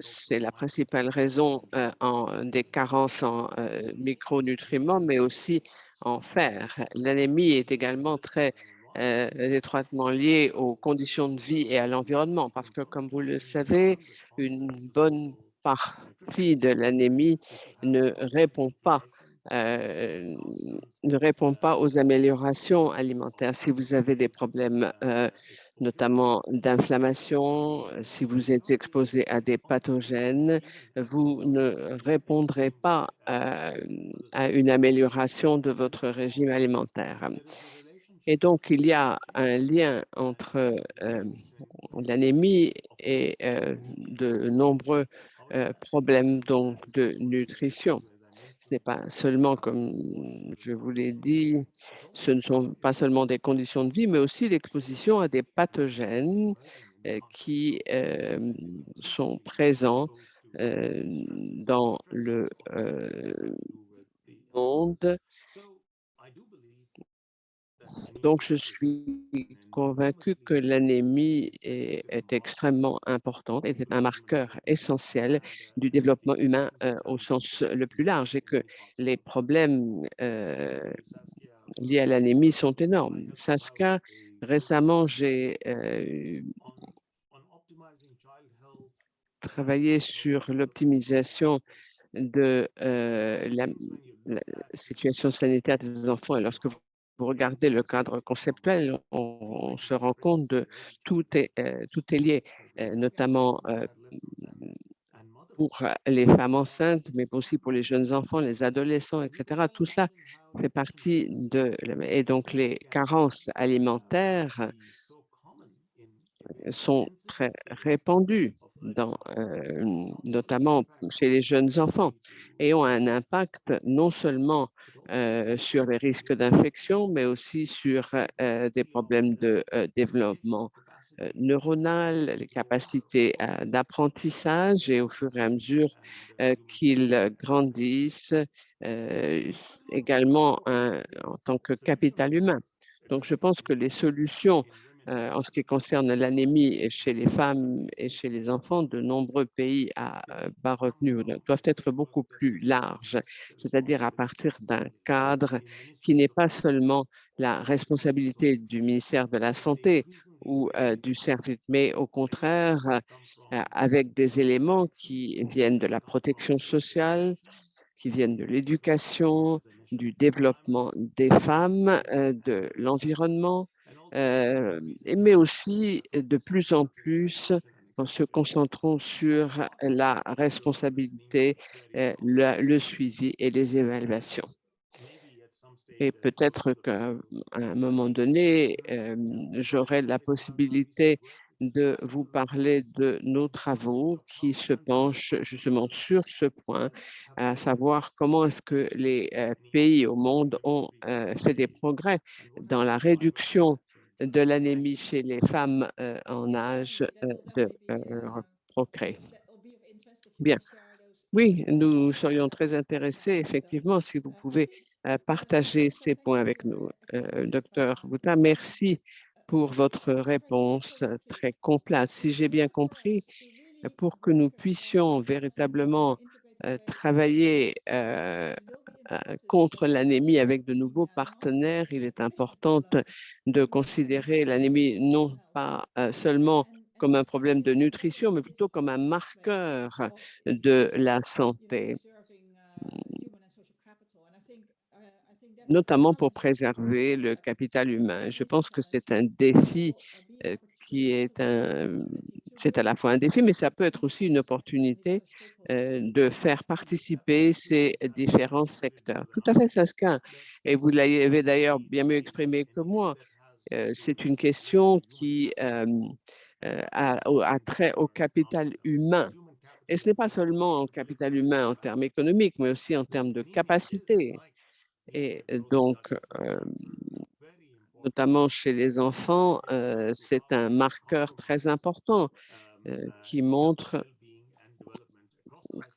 c'est la principale raison des carences en micronutriments, mais aussi en fer. L'anémie est également très étroitement liée aux conditions de vie et à l'environnement, parce que, comme vous le savez, une bonne partie de l'anémie ne répond pas euh, ne répond pas aux améliorations alimentaires. Si vous avez des problèmes notamment d'inflammation, si vous êtes exposé à des pathogènes, vous ne répondrez pas à une amélioration de votre régime alimentaire. Et donc, il y a un lien entre l'anémie et de nombreux problèmes donc, de nutrition. Ce n'est pas seulement, comme je vous l'ai dit, ce ne sont pas seulement des conditions de vie, mais aussi l'exposition à des pathogènes qui sont présents dans le monde. Donc, je suis convaincue que l'anémie est extrêmement importante et c'est un marqueur essentiel du développement humain au sens le plus large et que les problèmes liés à l'anémie sont énormes. Saskia, récemment, j'ai travaillé sur l'optimisation de la situation sanitaire des enfants. Et lorsque vous regardez le cadre conceptuel, on se rend compte de tout est lié, notamment pour les femmes enceintes, mais aussi pour les jeunes enfants, les adolescents, etc. Tout cela fait partie de... Et donc, les carences alimentaires sont très répandues, notamment chez les jeunes enfants, et ont un impact non seulement sur les risques d'infection, mais aussi sur des problèmes de développement neuronal, les capacités d'apprentissage, et au fur et à mesure qu'ils grandissent, également en tant que capital humain. Donc, je pense que les solutions en ce qui concerne l'anémie chez les femmes et chez les enfants, de nombreux pays à bas revenus doivent être beaucoup plus larges, c'est-à-dire à partir d'un cadre qui n'est pas seulement la responsabilité du ministère de la Santé ou du service, mais au contraire avec des éléments qui viennent de la protection sociale, qui viennent de l'éducation, du développement des femmes, de l'environnement, mais aussi de plus en plus en se concentrant sur la responsabilité, le suivi et les évaluations. Et peut-être qu'à un moment donné, j'aurai la possibilité de vous parler de nos travaux qui se penchent justement sur ce point, à savoir comment est-ce que les pays au monde ont fait des progrès dans la réduction de l'anémie chez les femmes en âge de procréer. Bien. Oui, nous serions très intéressés, effectivement, si vous pouvez partager ces points avec nous. Docteur Bouta, merci pour votre réponse très complète. Si j'ai bien compris, pour que nous puissions véritablement travailler contre l'anémie avec de nouveaux partenaires, il est important de considérer l'anémie non pas seulement comme un problème de nutrition, mais plutôt comme un marqueur de la santé, notamment pour préserver le capital humain. Je pense que c'est un défi qui est c'est à la fois un défi, mais ça peut être aussi une opportunité de faire participer ces différents secteurs. Tout à fait, Saskia, et vous l'avez d'ailleurs bien mieux exprimé que moi. C'est une question qui a trait au capital humain. Et ce n'est pas seulement en capital humain en termes économiques, mais aussi en termes de capacité. Et donc, notamment chez les enfants, c'est un marqueur très important qui montre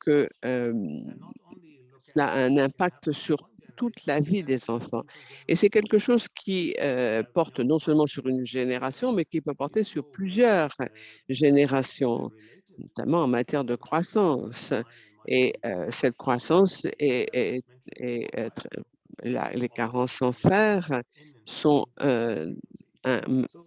que cela a un impact sur toute la vie des enfants. Et c'est quelque chose qui porte non seulement sur une génération, mais qui peut porter sur plusieurs générations, notamment en matière de croissance. Et cette croissance les carences en fer sont un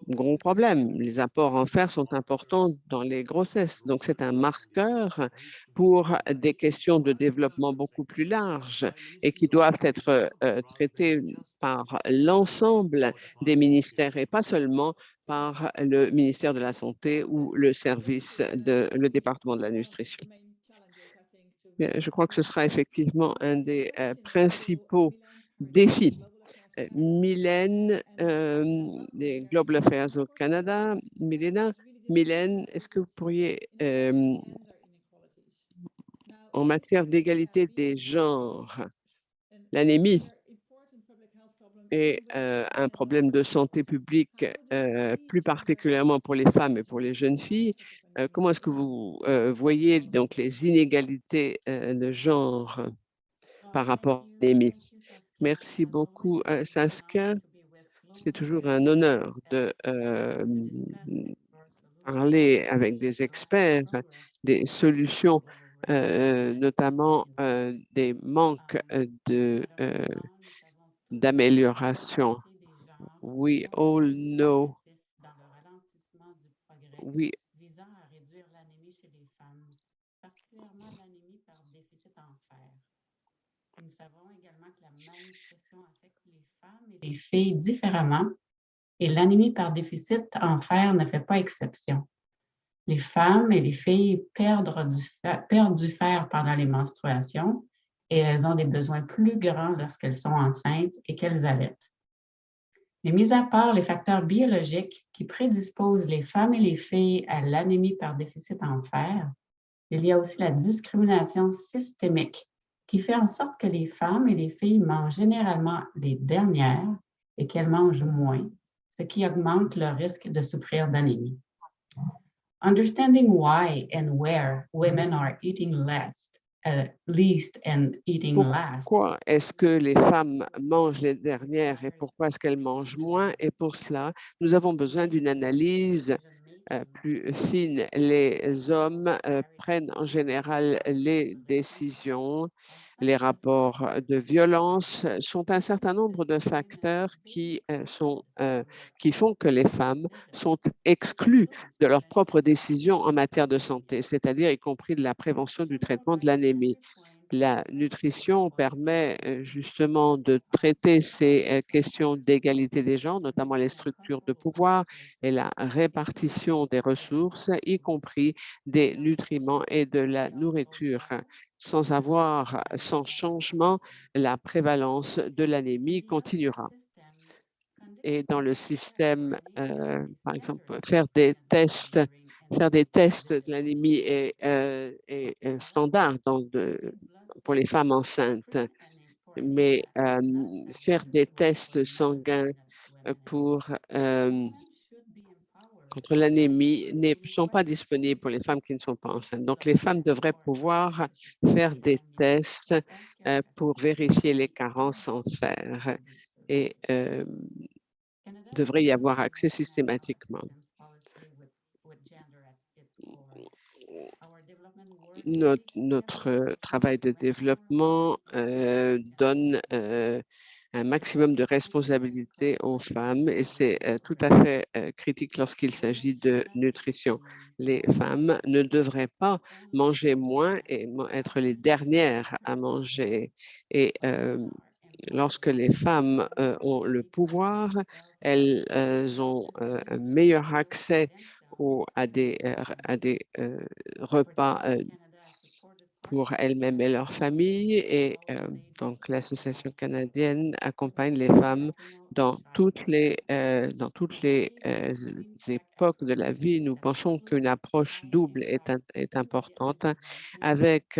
gros problème. Les apports en fer sont importants dans les grossesses. Donc, c'est un marqueur pour des questions de développement beaucoup plus larges et qui doivent être traitées par l'ensemble des ministères et pas seulement par le ministère de la Santé ou le département de la nutrition. Je crois que ce sera effectivement un des principaux défis. Mylène, des Global Affairs au Canada. Mylène, est-ce que vous pourriez, en matière d'égalité des genres, l'anémie est un problème de santé publique, plus particulièrement pour les femmes et pour les jeunes filles. Comment est-ce que vous voyez donc les inégalités de genre par rapport à l'anémie? Merci beaucoup, Saskia. C'est toujours un honneur de parler avec des experts, des solutions, notamment des manques d'amélioration. We all know, we visant à réduire l'anémie chez les femmes, particulièrement l'anémie par déficit en fer. Nous savons également que la malnutrition affecte les femmes et les filles différemment et l'anémie par déficit en fer ne fait pas exception. Les femmes et les filles perdent du fer pendant les menstruations et elles ont des besoins plus grands lorsqu'elles sont enceintes et qu'elles allaitent. Mais mis à part les facteurs biologiques qui prédisposent les femmes et les filles à l'anémie par déficit en fer, il y a aussi la discrimination systémique qui fait en sorte que les femmes et les filles mangent généralement les dernières et qu'elles mangent moins, ce qui augmente leur risque de souffrir d'anémie. Understanding why and where women are eating least and eating last. Pourquoi est-ce que les femmes mangent les dernières et pourquoi est-ce qu'elles mangent moins? Et pour cela, nous avons besoin d'une analyse plus fine. Les hommes prennent en général les décisions. Les rapports de violence sont un certain nombre de facteurs qui font que les femmes sont exclues de leurs propres décisions en matière de santé, c'est-à-dire y compris de la prévention du traitement de l'anémie. La nutrition permet justement de traiter ces questions d'égalité des genres, notamment les structures de pouvoir et la répartition des ressources, y compris des nutriments et de la nourriture. Sans changement, la prévalence de l'anémie continuera. Et dans le système, par exemple, faire des tests de l'anémie est standard pour les femmes enceintes, mais faire des tests sanguins contre l'anémie ne sont pas disponibles pour les femmes qui ne sont pas enceintes. Donc, les femmes devraient pouvoir faire des tests pour vérifier les carences en fer et devrait y avoir accès systématiquement. Notre travail de développement donne un maximum de responsabilité aux femmes et c'est tout à fait critique lorsqu'il s'agit de nutrition. Les femmes ne devraient pas manger moins et être les dernières à manger. Et lorsque les femmes ont le pouvoir, elles ont un meilleur accès à des repas pour elles-mêmes et leurs familles. Et donc, l'Association canadienne accompagne les femmes dans toutes les époques de la vie. Nous pensons qu'une approche double est importante avec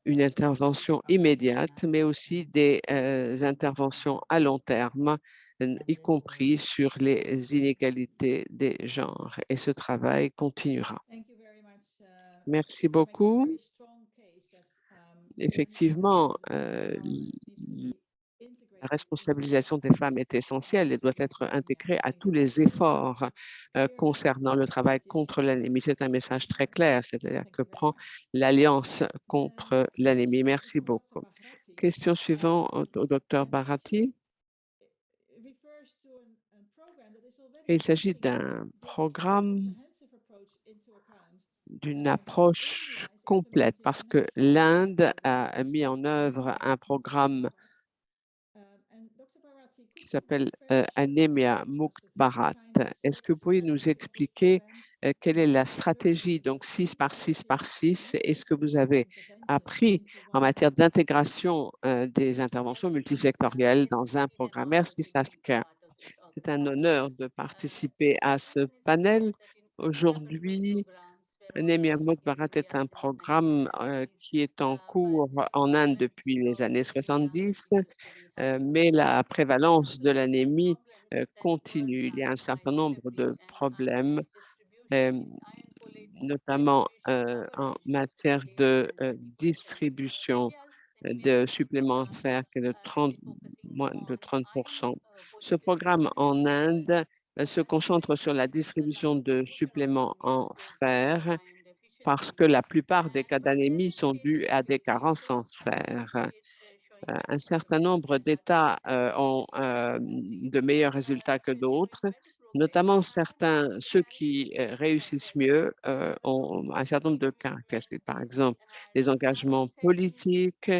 une intervention immédiate, mais aussi des interventions à long terme, y compris sur les inégalités des genres. Et ce travail continuera. Merci beaucoup. Effectivement, la responsabilisation des femmes est essentielle et doit être intégrée à tous les efforts concernant le travail contre l'anémie. C'est un message très clair, c'est-à-dire que prend l'Alliance contre l'anémie. Merci beaucoup. Question suivante au docteur Barati. Il s'agit d'un programme, d'une approche complète parce que l'Inde a mis en œuvre un programme qui s'appelle Anemia Mukt Bharat. Est-ce que vous pourriez nous expliquer quelle est la stratégie, donc 6 par 6 par 6, et ce que vous avez appris en matière d'intégration des interventions multisectorielles dans un programme? Merci Saskia. C'est un honneur de participer à ce panel. Aujourd'hui, Anemia Mukt Bharat est un programme qui est en cours en Inde depuis les années 70. Mais la prévalence de l'anémie continue. Il y a un certain nombre de problèmes, notamment en matière de distribution de suppléments fer qui est de moins de 30%. Ce programme en Inde se concentre sur la distribution de suppléments en fer parce que la plupart des cas d'anémie sont dus à des carences en fer. Un certain nombre d'États ont de meilleurs résultats que d'autres, notamment ceux qui réussissent mieux ont un certain nombre de caractéristiques. Par exemple, des engagements politiques,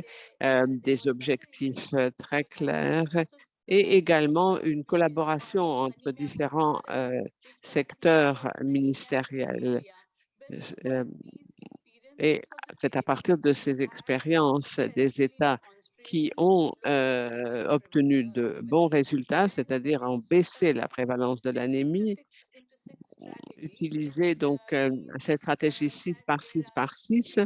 des objectifs très clairs et également une collaboration entre différents secteurs ministériels. Et c'est à partir de ces expériences des États qui ont obtenu de bons résultats, c'est-à-dire ont baissé la prévalence de l'anémie, utiliser donc cette stratégie 6 par 6 par 6,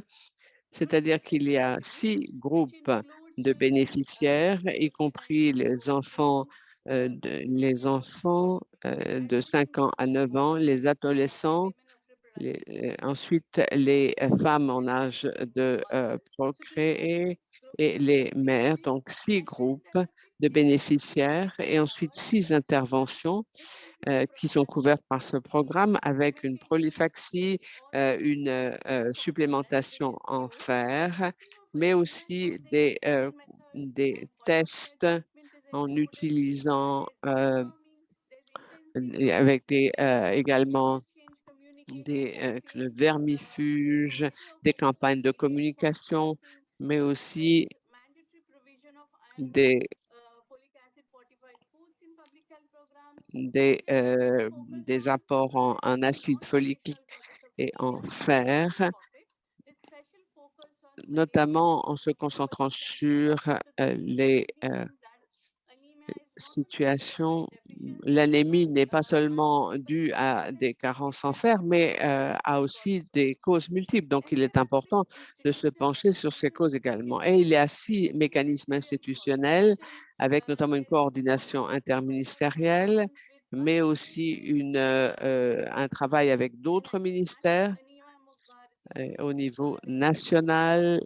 c'est-à-dire qu'il y a 6 groupes de bénéficiaires, y compris les enfants de 5 ans à 9 ans, les adolescents, ensuite les femmes en âge de procréer et les mères, donc 6 groupes de bénéficiaires et ensuite 6 interventions qui sont couvertes par ce programme avec une prophylaxie, une supplémentation en fer, mais aussi des tests en utilisant avec également le vermifuge, des campagnes de communication, mais aussi des apports en acide folique et en fer, notamment en se concentrant sur les situations. L'anémie n'est pas seulement due à des carences en fer, mais a aussi des causes multiples. Donc, il est important de se pencher sur ces causes également. Et il y a 6 mécanismes institutionnels, avec notamment une coordination interministérielle, mais aussi un travail avec d'autres ministères au niveau national,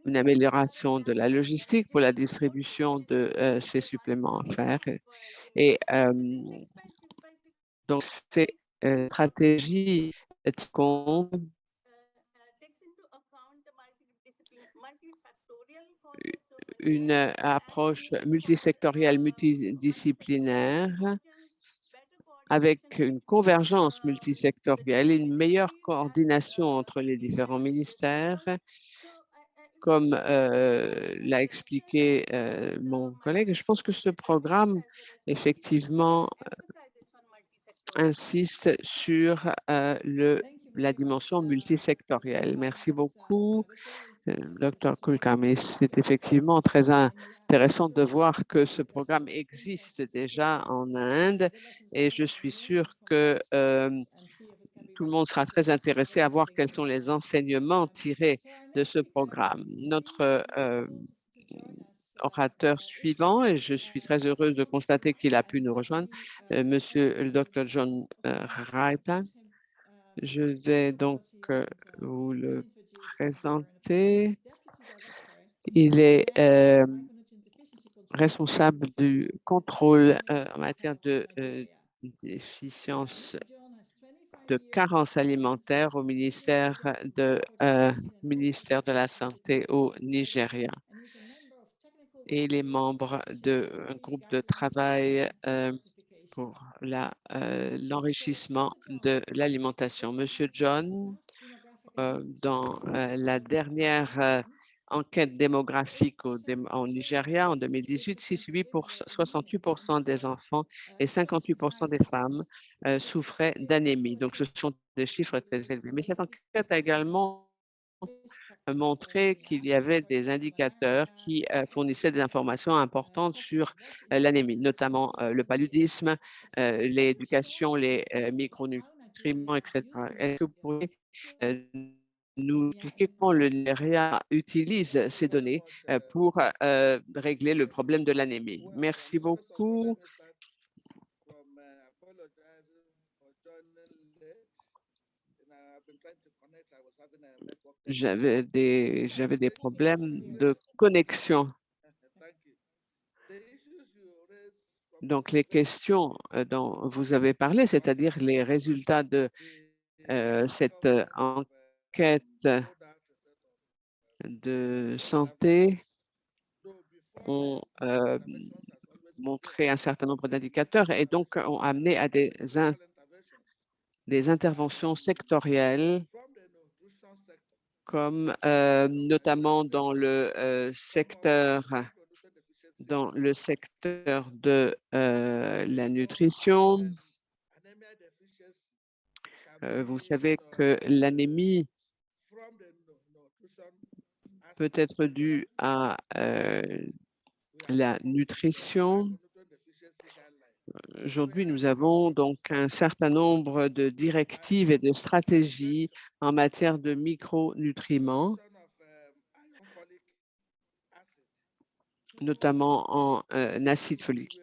une amélioration de la logistique pour la distribution de ces suppléments à fer. Et donc, ces stratégies comptent une approche multisectorielle, multidisciplinaire, avec une convergence multisectorielle et une meilleure coordination entre les différents ministères, comme l'a expliqué mon collègue. Je pense que ce programme, effectivement, insiste sur la dimension multisectorielle. Merci beaucoup, Dr. Kulkarni. C'est effectivement très intéressant de voir que ce programme existe déjà en Inde et je suis sûre que tout le monde sera très intéressé à voir quels sont les enseignements tirés de ce programme. Notre orateur suivant, et je suis très heureuse de constater qu'il a pu nous rejoindre, Monsieur le Dr. John Raipa. Je vais donc vous le présenter. Il est responsable du contrôle en matière de déficience de carence alimentaire au ministère de la Santé au Nigeria. Et il est membre d'un groupe de travail pour l'enrichissement de l'alimentation. Monsieur John, dans la dernière enquête démographique au Nigeria en 2018, 68% des enfants et 58% des femmes souffraient d'anémie. Donc, ce sont des chiffres très élevés. Mais cette enquête a également montré qu'il y avait des indicateurs qui fournissaient des informations importantes sur l'anémie, notamment le paludisme, l'éducation, les micronutriments, etc. Est-ce que vous pourriez nous expliquer comment le Nigeria utilise ces données pour régler le problème de l'anémie? Merci beaucoup. J'avais des problèmes de connexion. Donc, les questions dont vous avez parlé, c'est-à-dire les résultats de cette enquête de santé, ont montré un certain nombre d'indicateurs et donc ont amené à des interventions sectorielles, comme notamment dans le secteur de la nutrition. Vous savez que l'anémie peut être due à la nutrition. Aujourd'hui, nous avons donc un certain nombre de directives et de stratégies en matière de micronutriments, notamment en acide folique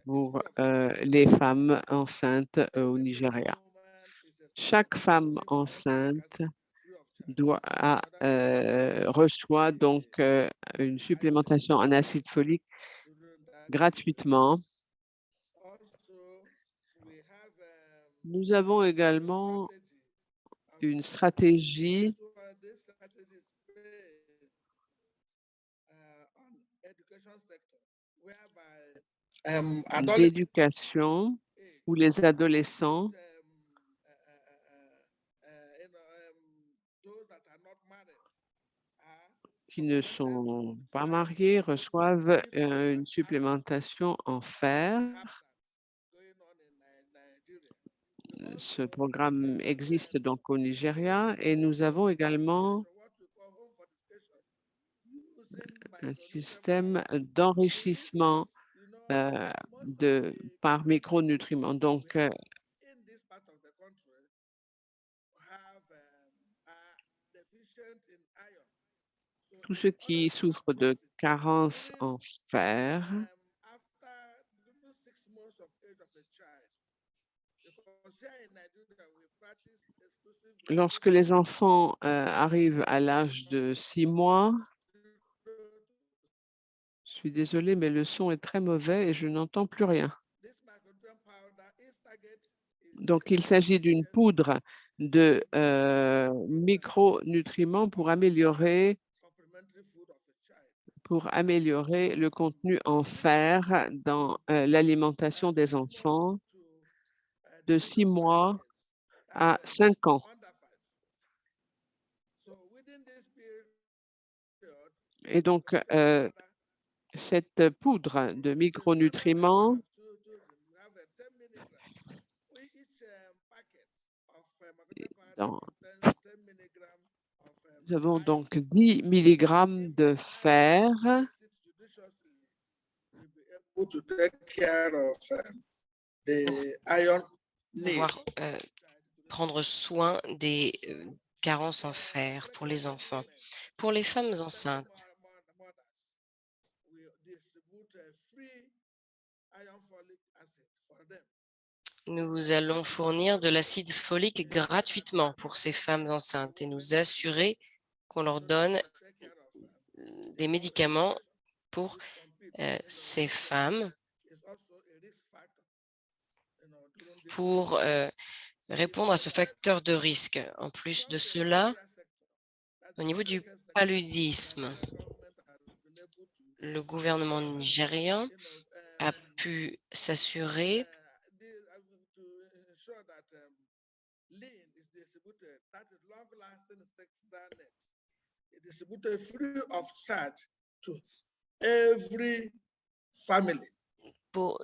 pour les femmes enceintes au Nigeria. Chaque femme enceinte reçoit donc une supplémentation en acide folique gratuitement. Nous avons également une stratégie d'éducation où les adolescents qui ne sont pas mariés reçoivent une supplémentation en fer. Ce programme existe donc au Nigeria et nous avons également un système d'enrichissement par micronutriments. Donc, tous ceux qui souffrent de carence en fer Lorsque les enfants arrivent à l'âge de 6 mois, je suis désolée, mais le son est très mauvais et je n'entends plus rien. Donc, il s'agit d'une poudre de micronutriments pour améliorer le contenu en fer dans l'alimentation des enfants de 6 mois à 5 ans. Et donc, cette poudre de micronutriments nous avons donc 10 mg de fer pouvoir prendre soin des carences en fer pour les enfants. Pour les femmes enceintes, nous allons fournir de l'acide folique gratuitement pour ces femmes enceintes et nous assurer qu'on leur donne des médicaments pour ces femmes pour répondre à ce facteur de risque. En plus de cela, au niveau du paludisme, le gouvernement nigérian a pu s'assurer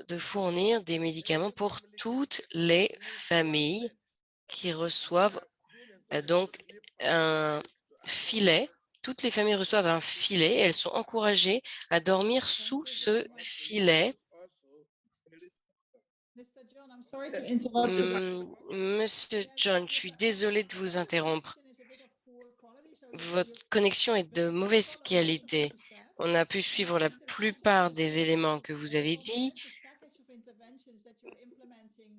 de fournir des médicaments pour toutes les familles qui reçoivent donc un filet. Toutes les familles reçoivent un filet et elles sont encouragées à dormir sous ce filet. Monsieur John, je suis désolée de vous interrompre. Votre connexion est de mauvaise qualité. On a pu suivre la plupart des éléments que vous avez dit,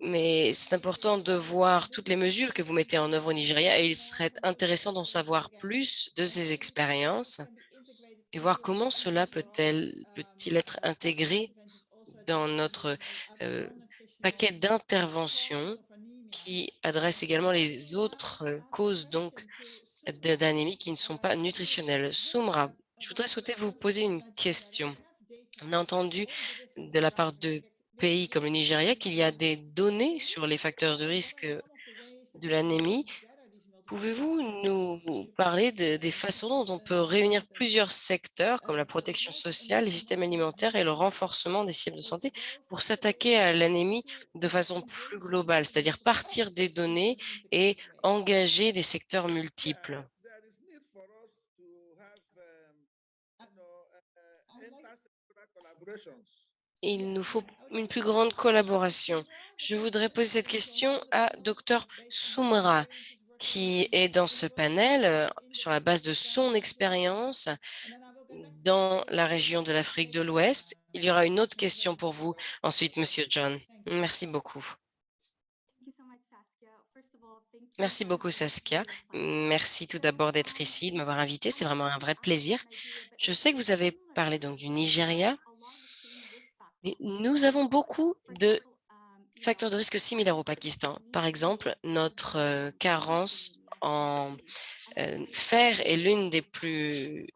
mais c'est important de voir toutes les mesures que vous mettez en œuvre au Nigeria et il serait intéressant d'en savoir plus de ces expériences et voir comment cela peut-il être intégré dans notre paquet d'interventions qui adresse également les autres causes donc d'anémie qui ne sont pas nutritionnelles. Soumra, je voudrais souhaiter vous poser une question. On a entendu de la part de pays comme le Nigeria qu'il y a des données sur les facteurs de risque de l'anémie. Pouvez-vous nous parler des façons dont on peut réunir plusieurs secteurs comme la protection sociale, les systèmes alimentaires et le renforcement des systèmes de santé pour s'attaquer à l'anémie de façon plus globale, c'est-à-dire partir des données et engager des secteurs multiples? Il nous faut une plus grande collaboration. Je voudrais poser cette question à Dr Soumra, qui est dans ce panel sur la base de son expérience dans la région de l'Afrique de l'Ouest. Il y aura une autre question pour vous ensuite, Monsieur John. Merci beaucoup. Merci beaucoup, Saskia. Merci tout d'abord d'être ici, de m'avoir invité. C'est vraiment un vrai plaisir. Je sais que vous avez parlé donc du Nigeria, mais nous avons beaucoup de facteurs de risque similaires au Pakistan. Par exemple, notre carence en fer est l'une des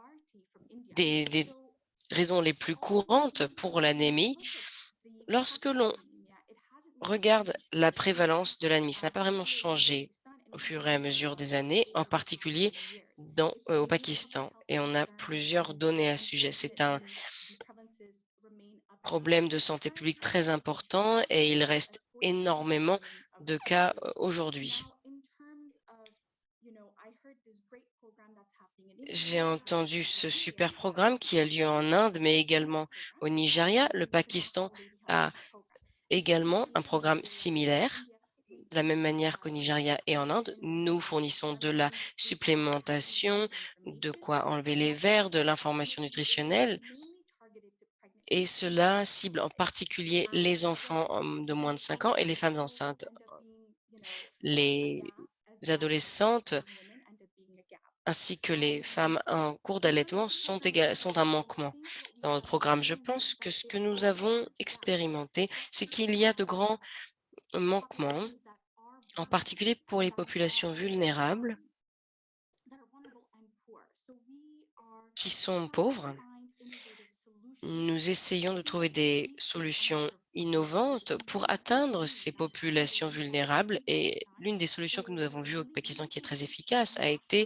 raisons les plus courantes pour l'anémie. Lorsque l'on regarde la prévalence de l'anémie, ça n'a pas vraiment changé au fur et à mesure des années, en particulier au Pakistan. Et on a plusieurs données à ce sujet. C'est un problème de santé publique très important et il reste énormément de cas aujourd'hui. J'ai entendu ce super programme qui a lieu en Inde, mais également au Nigeria. Le Pakistan a également un programme similaire. De la même manière qu'au Nigeria et en Inde, nous fournissons de la supplémentation, de quoi enlever les vers, de l'information nutritionnelle. Et cela cible en particulier les enfants de moins de 5 ans et les femmes enceintes. Les adolescentes ainsi que les femmes en cours d'allaitement sont un manquement dans notre programme. Je pense que ce que nous avons expérimenté, c'est qu'il y a de grands manquements, en particulier pour les populations vulnérables qui sont pauvres. Nous essayons de trouver des solutions innovantes pour atteindre ces populations vulnérables et l'une des solutions que nous avons vues au Pakistan qui est très efficace a été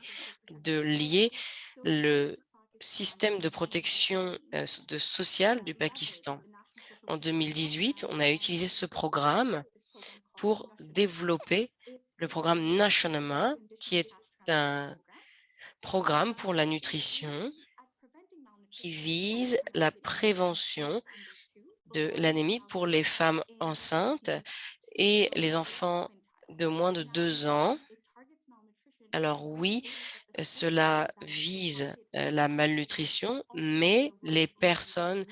de lier le système de protection sociale du Pakistan. En 2018, on a utilisé ce programme pour développer le programme Nashanama, qui est un programme pour la nutrition qui vise la prévention de l'anémie pour les femmes enceintes et les enfants de moins de 2 ans. Alors oui, cela vise la malnutrition, mais les personnes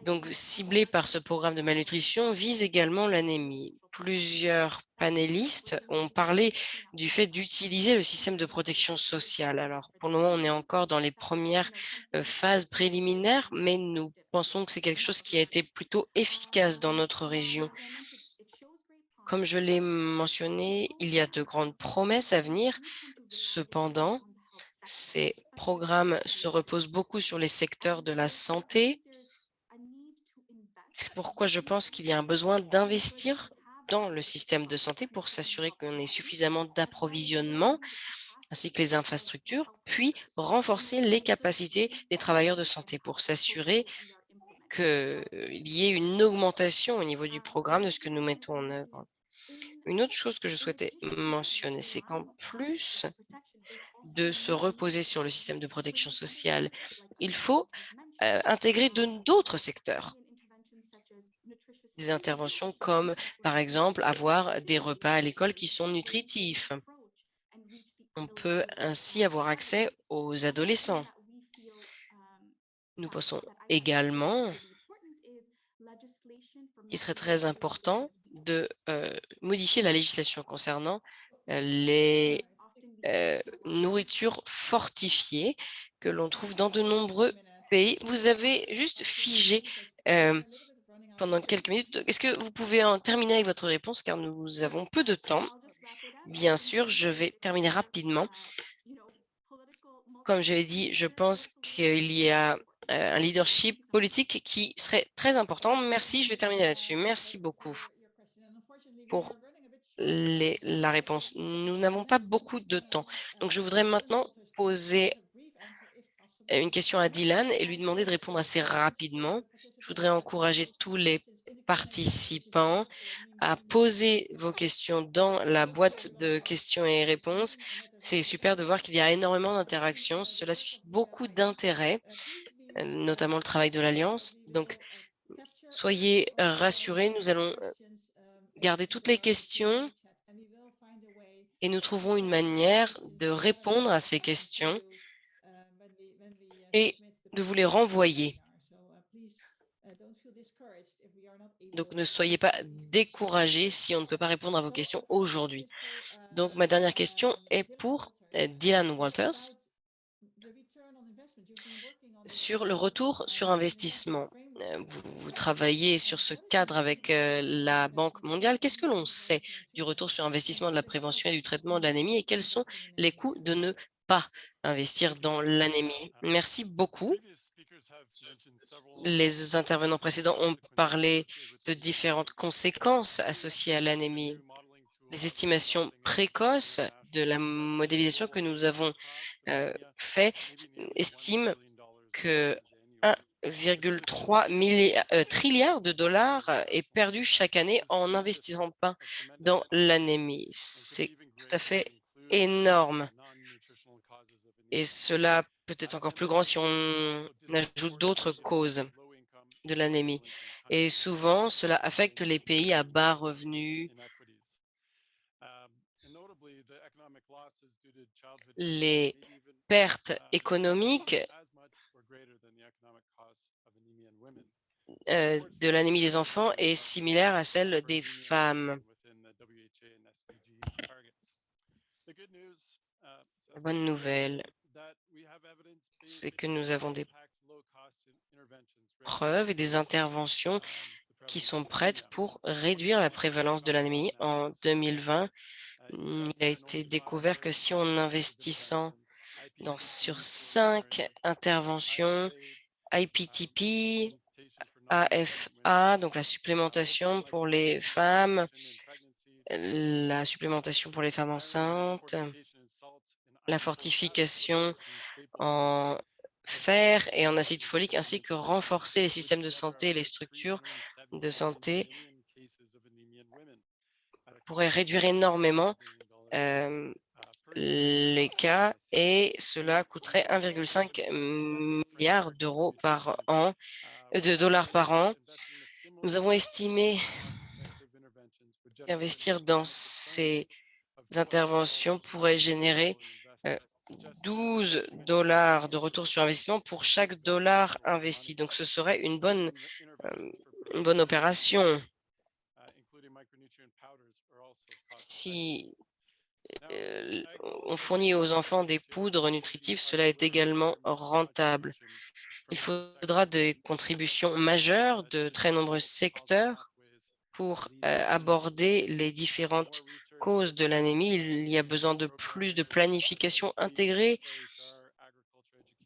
donc ciblées par ce programme de malnutrition visent également l'anémie. Plusieurs panélistes ont parlé du fait d'utiliser le système de protection sociale. Alors pour le moment, on est encore dans les premières phases préliminaires, mais nous pensons que c'est quelque chose qui a été plutôt efficace dans notre région. Comme je l'ai mentionné, il y a de grandes promesses à venir. Cependant, ces programmes se reposent beaucoup sur les secteurs de la santé. C'est pourquoi je pense qu'il y a un besoin d'investir dans le système de santé pour s'assurer qu'on ait suffisamment d'approvisionnement ainsi que les infrastructures, puis renforcer les capacités des travailleurs de santé pour s'assurer qu'il y ait une augmentation au niveau du programme de ce que nous mettons en œuvre. Une autre chose que je souhaitais mentionner, c'est qu'en plus de se reposer sur le système de protection sociale, il faut intégrer d'autres secteurs. Des interventions comme, par exemple, avoir des repas à l'école qui sont nutritifs. On peut ainsi avoir accès aux adolescents. Nous pensons également qu'il serait très important de modifier la législation concernant les nourritures fortifiées que l'on trouve dans de nombreux pays. Vous avez juste figé pendant quelques minutes. Est-ce que vous pouvez en terminer avec votre réponse car nous avons peu de temps? Bien sûr, je vais terminer rapidement. Comme je l'ai dit, je pense qu'il y a un leadership politique qui serait très important. Merci, je vais terminer là-dessus. Merci beaucoup pour la réponse. Nous n'avons pas beaucoup de temps. Donc, je voudrais maintenant poser une question à Dylan et lui demander de répondre assez rapidement. Je voudrais encourager tous les participants à poser vos questions dans la boîte de questions et réponses. C'est super de voir qu'il y a énormément d'interactions. Cela suscite beaucoup d'intérêt, notamment le travail de l'Alliance. Donc, soyez rassurés, nous allons garder toutes les questions et nous trouverons une manière de répondre à ces questions et de vous les renvoyer. Donc, ne soyez pas découragés si on ne peut pas répondre à vos questions aujourd'hui. Donc, ma dernière question est pour Dylan Walters sur le retour sur investissement. Vous travaillez sur ce cadre avec la Banque mondiale. Qu'est-ce que l'on sait du retour sur investissement de la prévention et du traitement de l'anémie et quels sont les coûts de ne pas investir dans l'anémie? Merci beaucoup. Les intervenants précédents ont parlé de différentes conséquences associées à l'anémie. Les estimations précoces de la modélisation que nous avons fait estiment que 1,3 trilliard de dollars est perdu chaque année en n'investissant pas dans l'anémie. C'est tout à fait énorme. Et cela peut être encore plus grand si on ajoute d'autres causes de l'anémie. Et souvent, cela affecte les pays à bas revenus. Les pertes économiques de l'anémie des enfants est similaire à celle des femmes. La bonne nouvelle, c'est que nous avons des preuves et des interventions qui sont prêtes pour réduire la prévalence de l'anémie. En 2020, il a été découvert que si en investissant sur 5 interventions, IPTP, AFA, donc la supplémentation pour les femmes, la supplémentation pour les femmes enceintes, la fortification en fer et en acide folique, ainsi que renforcer les systèmes de santé et les structures de santé pourrait réduire énormément les cas et cela coûterait 1,5 milliard d'euros par an, de dollars par an. Nous avons estimé qu'investir dans ces interventions pourrait générer 12 dollars de retour sur investissement pour chaque dollar investi. Donc, ce serait une bonne opération. Si on fournit aux enfants des poudres nutritives, cela est également rentable. Il faudra des contributions majeures de très nombreux secteurs pour aborder les différentes causes de l'anémie. Il y a besoin de plus de planification intégrée,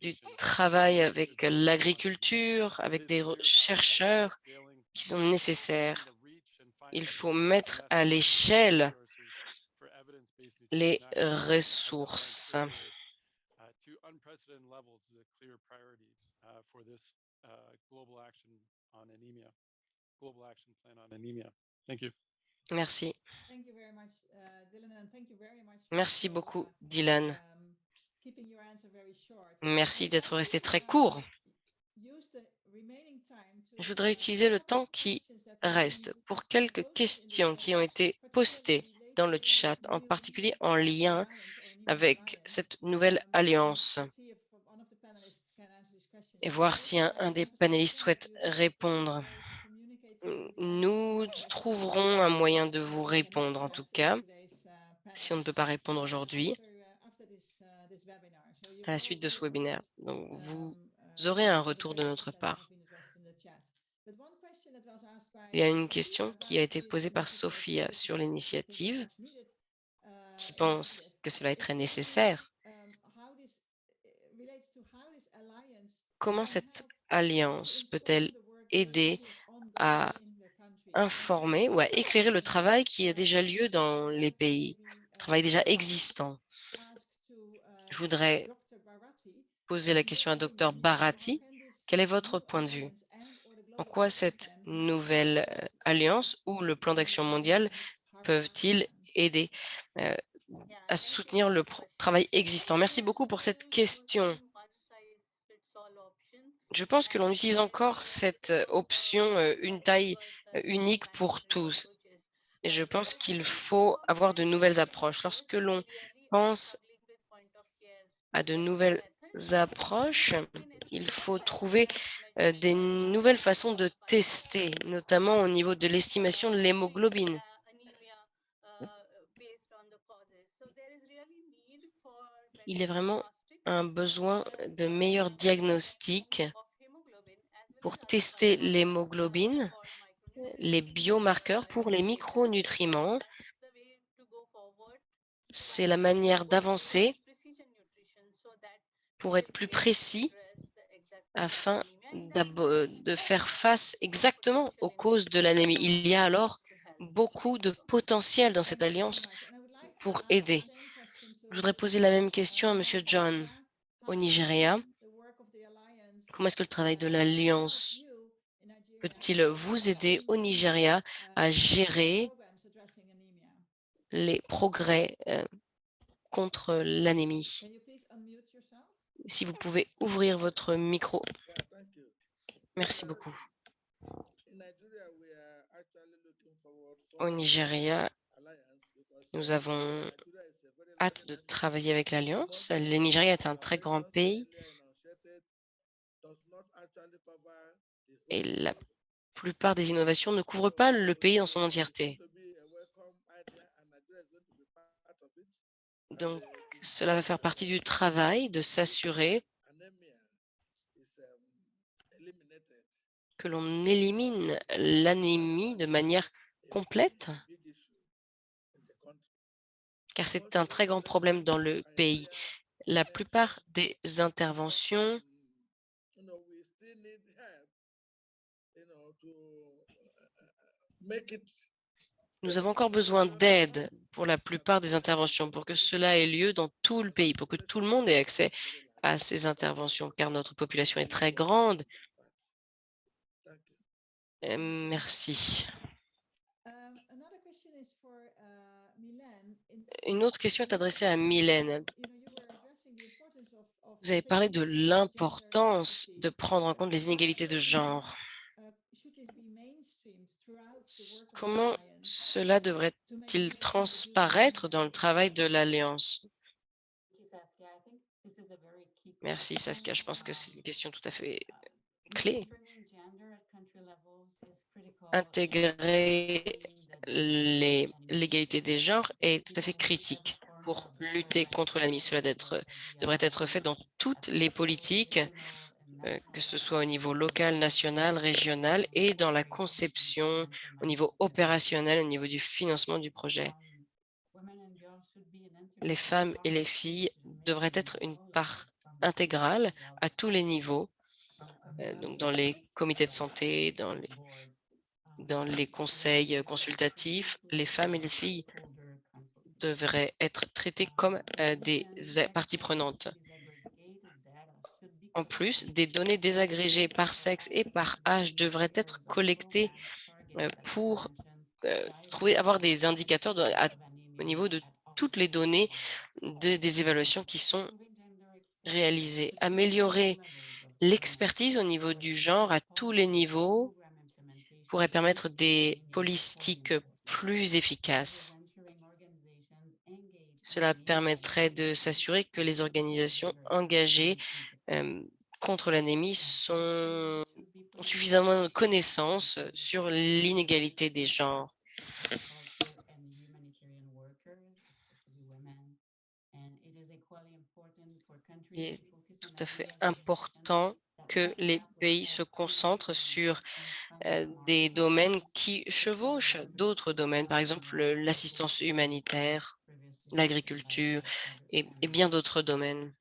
du travail avec l'agriculture, avec des chercheurs qui sont nécessaires. Il faut mettre à l'échelle les ressources. Merci. Merci beaucoup, Dylan. Merci d'être resté très court. Je voudrais utiliser le temps qui reste pour quelques questions qui ont été postées dans le chat, en particulier en lien avec cette nouvelle alliance, et voir si un des panélistes souhaite répondre. Nous trouverons un moyen de vous répondre, en tout cas, si on ne peut pas répondre aujourd'hui, à la suite de ce webinaire. Donc, vous aurez un retour de notre part. Il y a une question qui a été posée par Sophia sur l'initiative, qui pense que cela est très nécessaire. Comment cette alliance peut-elle aider à informer ou à éclairer le travail qui a déjà lieu dans les pays, le travail déjà existant? Je voudrais poser la question à Dr Bharati. Quel est votre point de vue? En quoi cette nouvelle alliance ou le plan d'action mondial peuvent-ils aider à soutenir le travail existant? Merci beaucoup pour cette question. Je pense que l'on utilise encore cette option une taille unique pour tous. Et je pense qu'il faut avoir de nouvelles approches. Lorsque l'on pense à de nouvelles approches, il faut trouver des nouvelles façons de tester, notamment au niveau de l'estimation de l'hémoglobine. Il y a vraiment un besoin de meilleurs diagnostics pour tester l'hémoglobine, les biomarqueurs pour les micronutriments. C'est la manière d'avancer pour être plus précis afin de faire face exactement aux causes de l'anémie. Il y a alors beaucoup de potentiel dans cette alliance pour aider. Je voudrais poser la même question à M. John au Nigeria. Comment est-ce que le travail de l'alliance peut-il vous aider au Nigeria à gérer les progrès contre l'anémie? Si vous pouvez ouvrir votre micro. Merci beaucoup. Au Nigeria, nous avons hâte de travailler avec l'Alliance. Le Nigeria est un très grand pays et la plupart des innovations ne couvrent pas le pays dans son entièreté. Donc, Cela va faire partie du travail de s'assurer que l'on élimine l'anémie de manière complète, car c'est un très grand problème dans le pays. La plupart des interventions nous avons encore besoin d'aide pour la plupart des interventions, pour que cela ait lieu dans tout le pays, pour que tout le monde ait accès à ces interventions, car notre population est très grande. Merci. Une autre question est adressée à Mylène. Vous avez parlé de l'importance de prendre en compte les inégalités de genre. Comment cela devrait-il transparaître dans le travail de l'Alliance? Merci Saskia, je pense que c'est une question tout à fait clé. Intégrer l'égalité des genres est tout à fait critique pour lutter contre l'anémie. Cela devrait être fait dans toutes les politiques, que ce soit au niveau local, national, régional et dans la conception, au niveau opérationnel, au niveau du financement du projet. Les femmes et les filles devraient être une part intégrale à tous les niveaux, donc dans les comités de santé, dans les conseils consultatifs, les femmes et les filles devraient être traitées comme des parties prenantes. En plus, des données désagrégées par sexe et par âge devraient être collectées pour avoir des indicateurs au niveau de toutes les données des évaluations qui sont réalisées. Améliorer l'expertise au niveau du genre à tous les niveaux pourrait permettre des politiques plus efficaces. Cela permettrait de s'assurer que les organisations engagées contre l'anémie ont suffisamment de connaissances sur l'inégalité des genres. Il est tout à fait important que les pays se concentrent sur des domaines qui chevauchent d'autres domaines, par exemple l'assistance humanitaire, l'agriculture et bien d'autres domaines.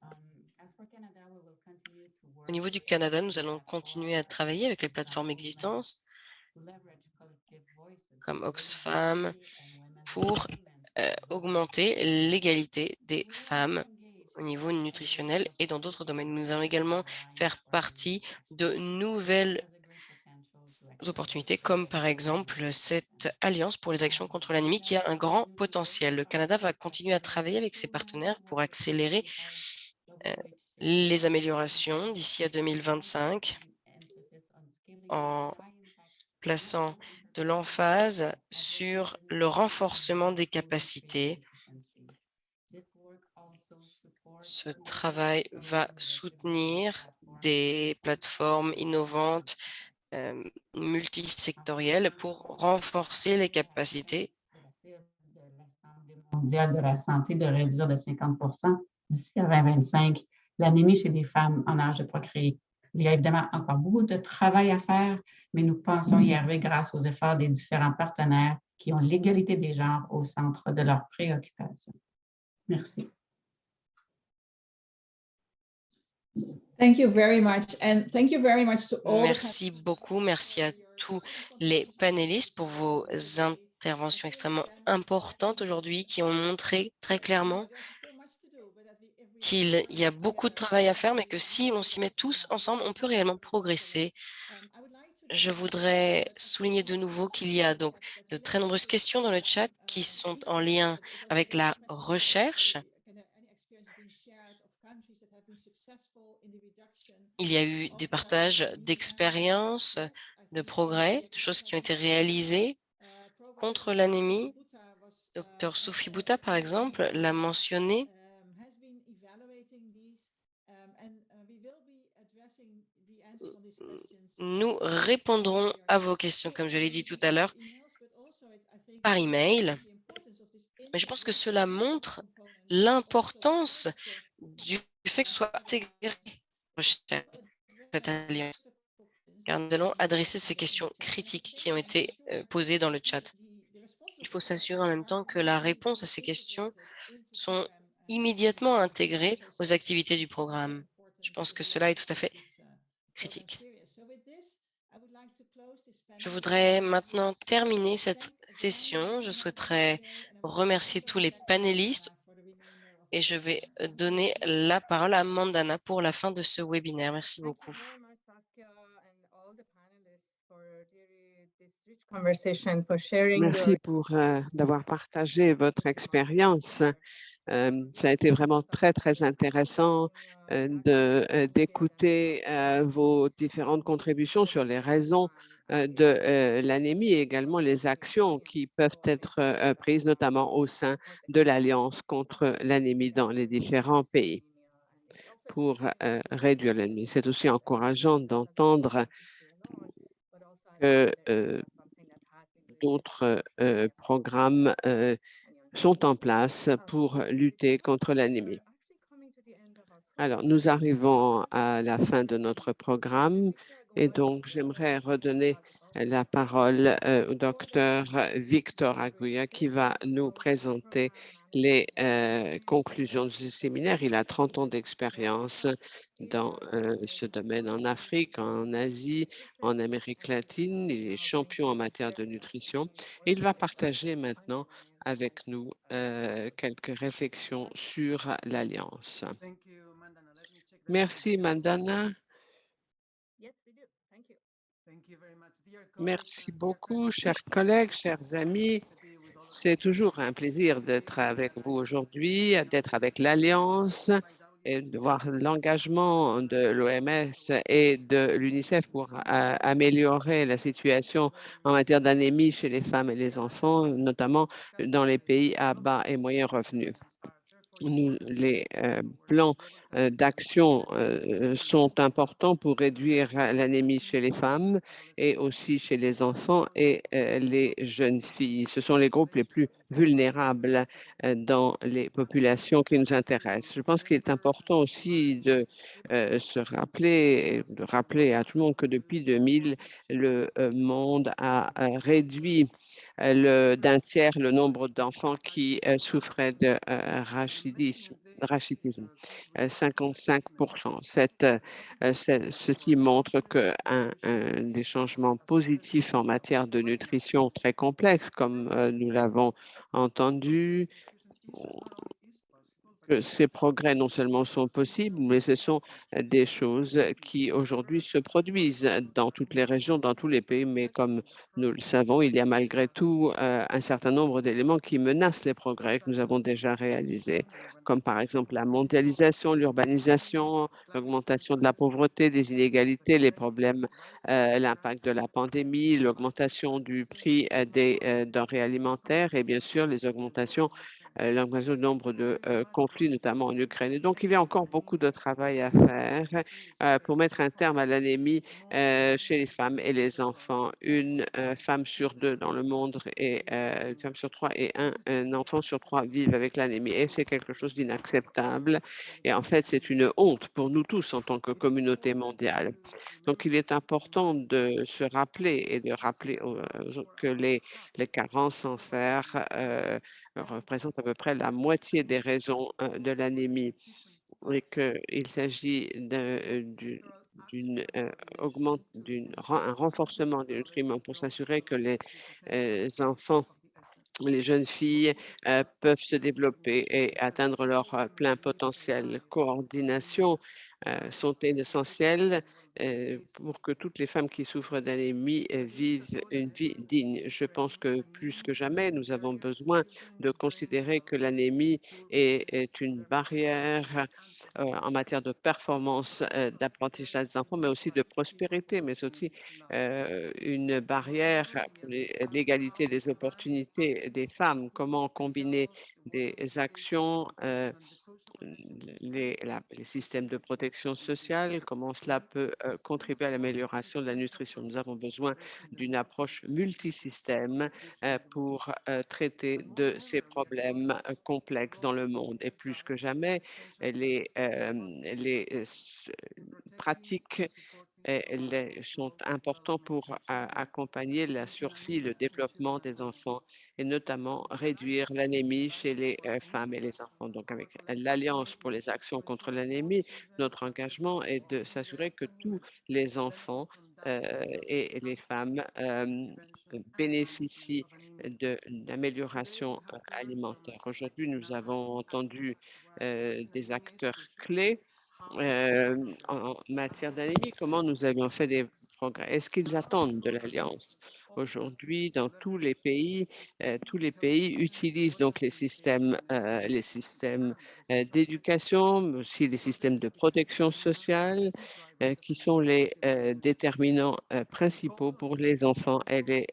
Au niveau du Canada, nous allons continuer à travailler avec les plateformes existantes comme Oxfam pour augmenter l'égalité des femmes au niveau nutritionnel et dans d'autres domaines. Nous allons également faire partie de nouvelles opportunités, comme par exemple cette Alliance pour les actions contre l'anémie qui a un grand potentiel. Le Canada va continuer à travailler avec ses partenaires pour accélérer les améliorations d'ici à 2025 en plaçant de l'emphase sur le renforcement des capacités. Ce travail va soutenir des plateformes innovantes multisectorielles pour renforcer les capacités. Mondial de la santé de réduire de 50% d'ici à 2025 l'anémie chez les femmes en âge de procréer. Il y a évidemment encore beaucoup de travail à faire, mais nous pensons y arriver grâce aux efforts des différents partenaires qui ont l'égalité des genres au centre de leurs préoccupations. Merci. Thank you very much, and thank you very much to all. Merci beaucoup, merci à tous les panélistes pour vos interventions extrêmement importantes aujourd'hui qui ont montré très clairement qu'il y a beaucoup de travail à faire, mais que si on s'y met tous ensemble, on peut réellement progresser. Je voudrais souligner de nouveau qu'il y a donc de très nombreuses questions dans le chat qui sont en lien avec la recherche. Il y a eu des partages d'expériences, de progrès, de choses qui ont été réalisées contre l'anémie. Dr Sophie Bouta, par exemple, l'a mentionné. Nous répondrons à vos questions, comme je l'ai dit tout à l'heure, par email. Mais je pense que cela montre l'importance du fait que ce soit intégré cette alliance, car nous allons adresser ces questions critiques qui ont été posées dans le chat. Il faut s'assurer en même temps que la réponse à ces questions sont immédiatement intégrées aux activités du programme. Je pense que cela est tout à fait critique. Je voudrais maintenant terminer cette session. Je souhaiterais remercier tous les panélistes et je vais donner la parole à Mandana pour la fin de ce webinaire. Merci beaucoup. Merci pour d'avoir partagé votre expérience. Ça a été vraiment très, très intéressant d'écouter vos différentes contributions sur les raisons de l'anémie et également les actions qui peuvent être prises, notamment au sein de l'Alliance contre l'anémie dans les différents pays pour réduire l'anémie. C'est aussi encourageant d'entendre que d'autres programmes sont en place pour lutter contre l'anémie. Alors, nous arrivons à la fin de notre programme et donc j'aimerais redonner la parole au docteur Victor Aguilla qui va nous présenter les conclusions de ce séminaire. Il a 30 ans d'expérience dans ce domaine en Afrique, en Asie, en Amérique latine. Il est champion en matière de nutrition. Et il va partager maintenant avec nous quelques réflexions sur l'Alliance. Merci, Mandana. Merci beaucoup, chers collègues, chers amis. C'est toujours un plaisir d'être avec vous aujourd'hui, d'être avec l'Alliance et de voir l'engagement de l'OMS et de l'UNICEF pour améliorer la situation en matière d'anémie chez les femmes et les enfants, notamment dans les pays à bas et moyens revenus. Les plans d'action sont importants pour réduire l'anémie chez les femmes et aussi chez les enfants et les jeunes filles. Ce sont les groupes les plus vulnérables dans les populations qui nous intéressent. Je pense qu'il est important aussi de se rappeler, de rappeler à tout le monde que depuis 2000, le monde a réduit d'un tiers le nombre d'enfants qui souffraient de rachitisme. 55%. Ceci montre que des changements positifs en matière de nutrition très complexes, comme nous l'avons entendu, que ces progrès non seulement sont possibles, mais ce sont des choses qui aujourd'hui se produisent dans toutes les régions, dans tous les pays. Mais comme nous le savons, il y a malgré tout un certain nombre d'éléments qui menacent les progrès que nous avons déjà réalisés, comme par exemple la mondialisation, l'urbanisation, l'augmentation de la pauvreté, des inégalités, les problèmes, l'impact de la pandémie, l'augmentation du prix des denrées alimentaires et bien sûr l'augmentation du nombre de conflits, notamment en Ukraine. Et donc, il y a encore beaucoup de travail à faire pour mettre un terme à l'anémie chez les femmes et les enfants. Une femme sur deux dans le monde et une femme sur trois et un enfant sur trois vivent avec l'anémie. Et c'est quelque chose d'inacceptable. Et en fait, c'est une honte pour nous tous en tant que communauté mondiale. Donc, il est important de se rappeler et de rappeler que les carences en fer représente à peu près la moitié des raisons de l'anémie et qu'il s'agit un renforcement du nutriment pour s'assurer que les enfants, les jeunes filles peuvent se développer et atteindre leur plein potentiel. Coordination sont essentielles pour que toutes les femmes qui souffrent d'anémie vivent une vie digne. Je pense que plus que jamais, nous avons besoin de considérer que l'anémie est une barrière en matière de performance d'apprentissage des enfants, mais aussi de prospérité, mais aussi une barrière pour l'égalité des opportunités des femmes. Comment combiner des actions les systèmes de protection sociale, comment cela peut contribuer à l'amélioration de la nutrition. Nous avons besoin d'une approche multisystème pour traiter de ces problèmes complexes dans le monde. Et plus que jamais, les pratiques elles sont importants pour accompagner la survie, le développement des enfants et notamment réduire l'anémie chez les femmes et les enfants. Donc, avec l'Alliance pour les actions contre l'anémie, notre engagement est de s'assurer que tous les enfants et les femmes bénéficient d'amélioration alimentaire. Aujourd'hui, nous avons entendu des acteurs clés en matière d'anémie, comment nous avions fait des progrès? Est-ce qu'ils attendent de l'Alliance? Aujourd'hui, dans tous les pays utilisent donc les systèmes d'éducation, mais aussi les systèmes de protection sociale, qui sont les déterminants principaux pour les enfants et les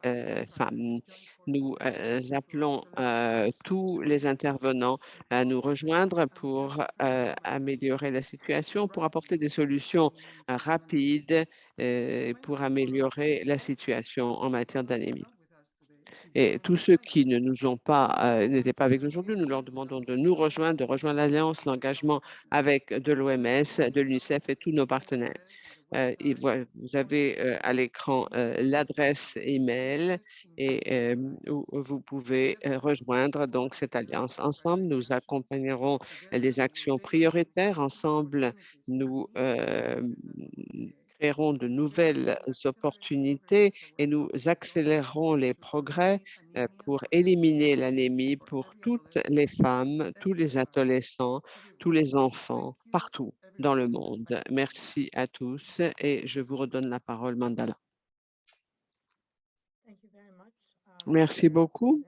femmes. Nous appelons tous les intervenants à nous rejoindre pour améliorer la situation, pour apporter des solutions rapides pour améliorer la situation en matière d'anémie. Et tous ceux qui ne nous ont pas, n'étaient pas avec nous aujourd'hui, nous leur demandons de nous rejoindre, de rejoindre l'Alliance, l'engagement avec de l'OMS, de l'UNICEF et tous nos partenaires. Vous avez à l'écran l'adresse email et où vous pouvez rejoindre donc cette alliance. Ensemble, nous accompagnerons les actions prioritaires. Ensemble, nous créerons de nouvelles opportunités et nous accélérerons les progrès pour éliminer l'anémie pour toutes les femmes, tous les adolescents, tous les enfants, partout dans le monde. Merci à tous et je vous redonne la parole, Mandala. Merci beaucoup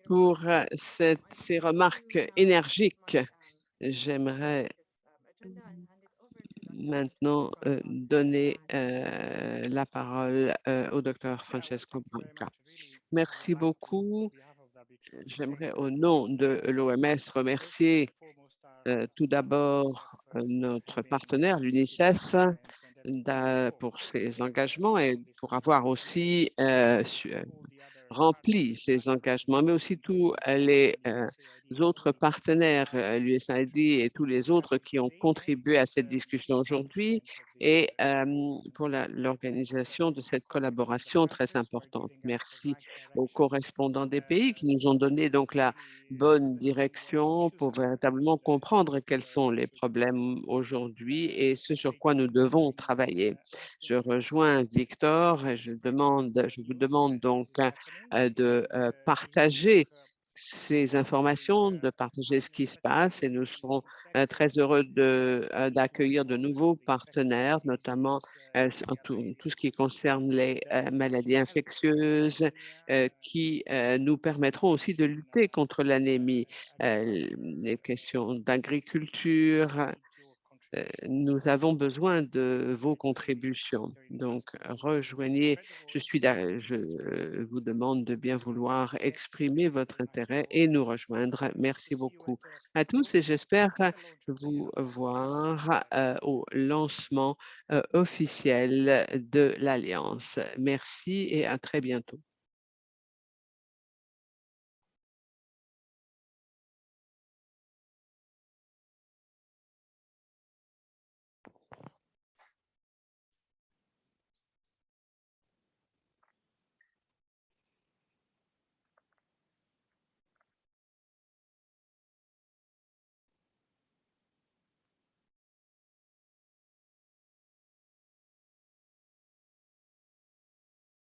pour ces remarques énergiques. J'aimerais maintenant donner la parole au docteur Francesco Branca. Merci beaucoup. J'aimerais au nom de l'OMS remercier tout d'abord notre partenaire, l'UNICEF, pour ses engagements et pour avoir aussi rempli ses engagements, mais aussi tous les autres partenaires, l'USAID et tous les autres qui ont contribué à cette discussion aujourd'hui et pour l'organisation de cette collaboration très importante. Merci aux correspondants des pays qui nous ont donné donc la bonne direction pour véritablement comprendre quels sont les problèmes aujourd'hui et ce sur quoi nous devons travailler. Je rejoins Victor et je vous demande donc de partager ces informations, de partager ce qui se passe et nous serons très heureux d'accueillir de nouveaux partenaires, notamment tout ce qui concerne les maladies infectieuses qui nous permettront aussi de lutter contre l'anémie, les questions d'agriculture. Nous avons besoin de vos contributions. Donc, rejoignez, je vous demande de bien vouloir exprimer votre intérêt et nous rejoindre. Merci beaucoup à tous et j'espère vous voir au lancement officiel de l'Alliance. Merci et à très bientôt.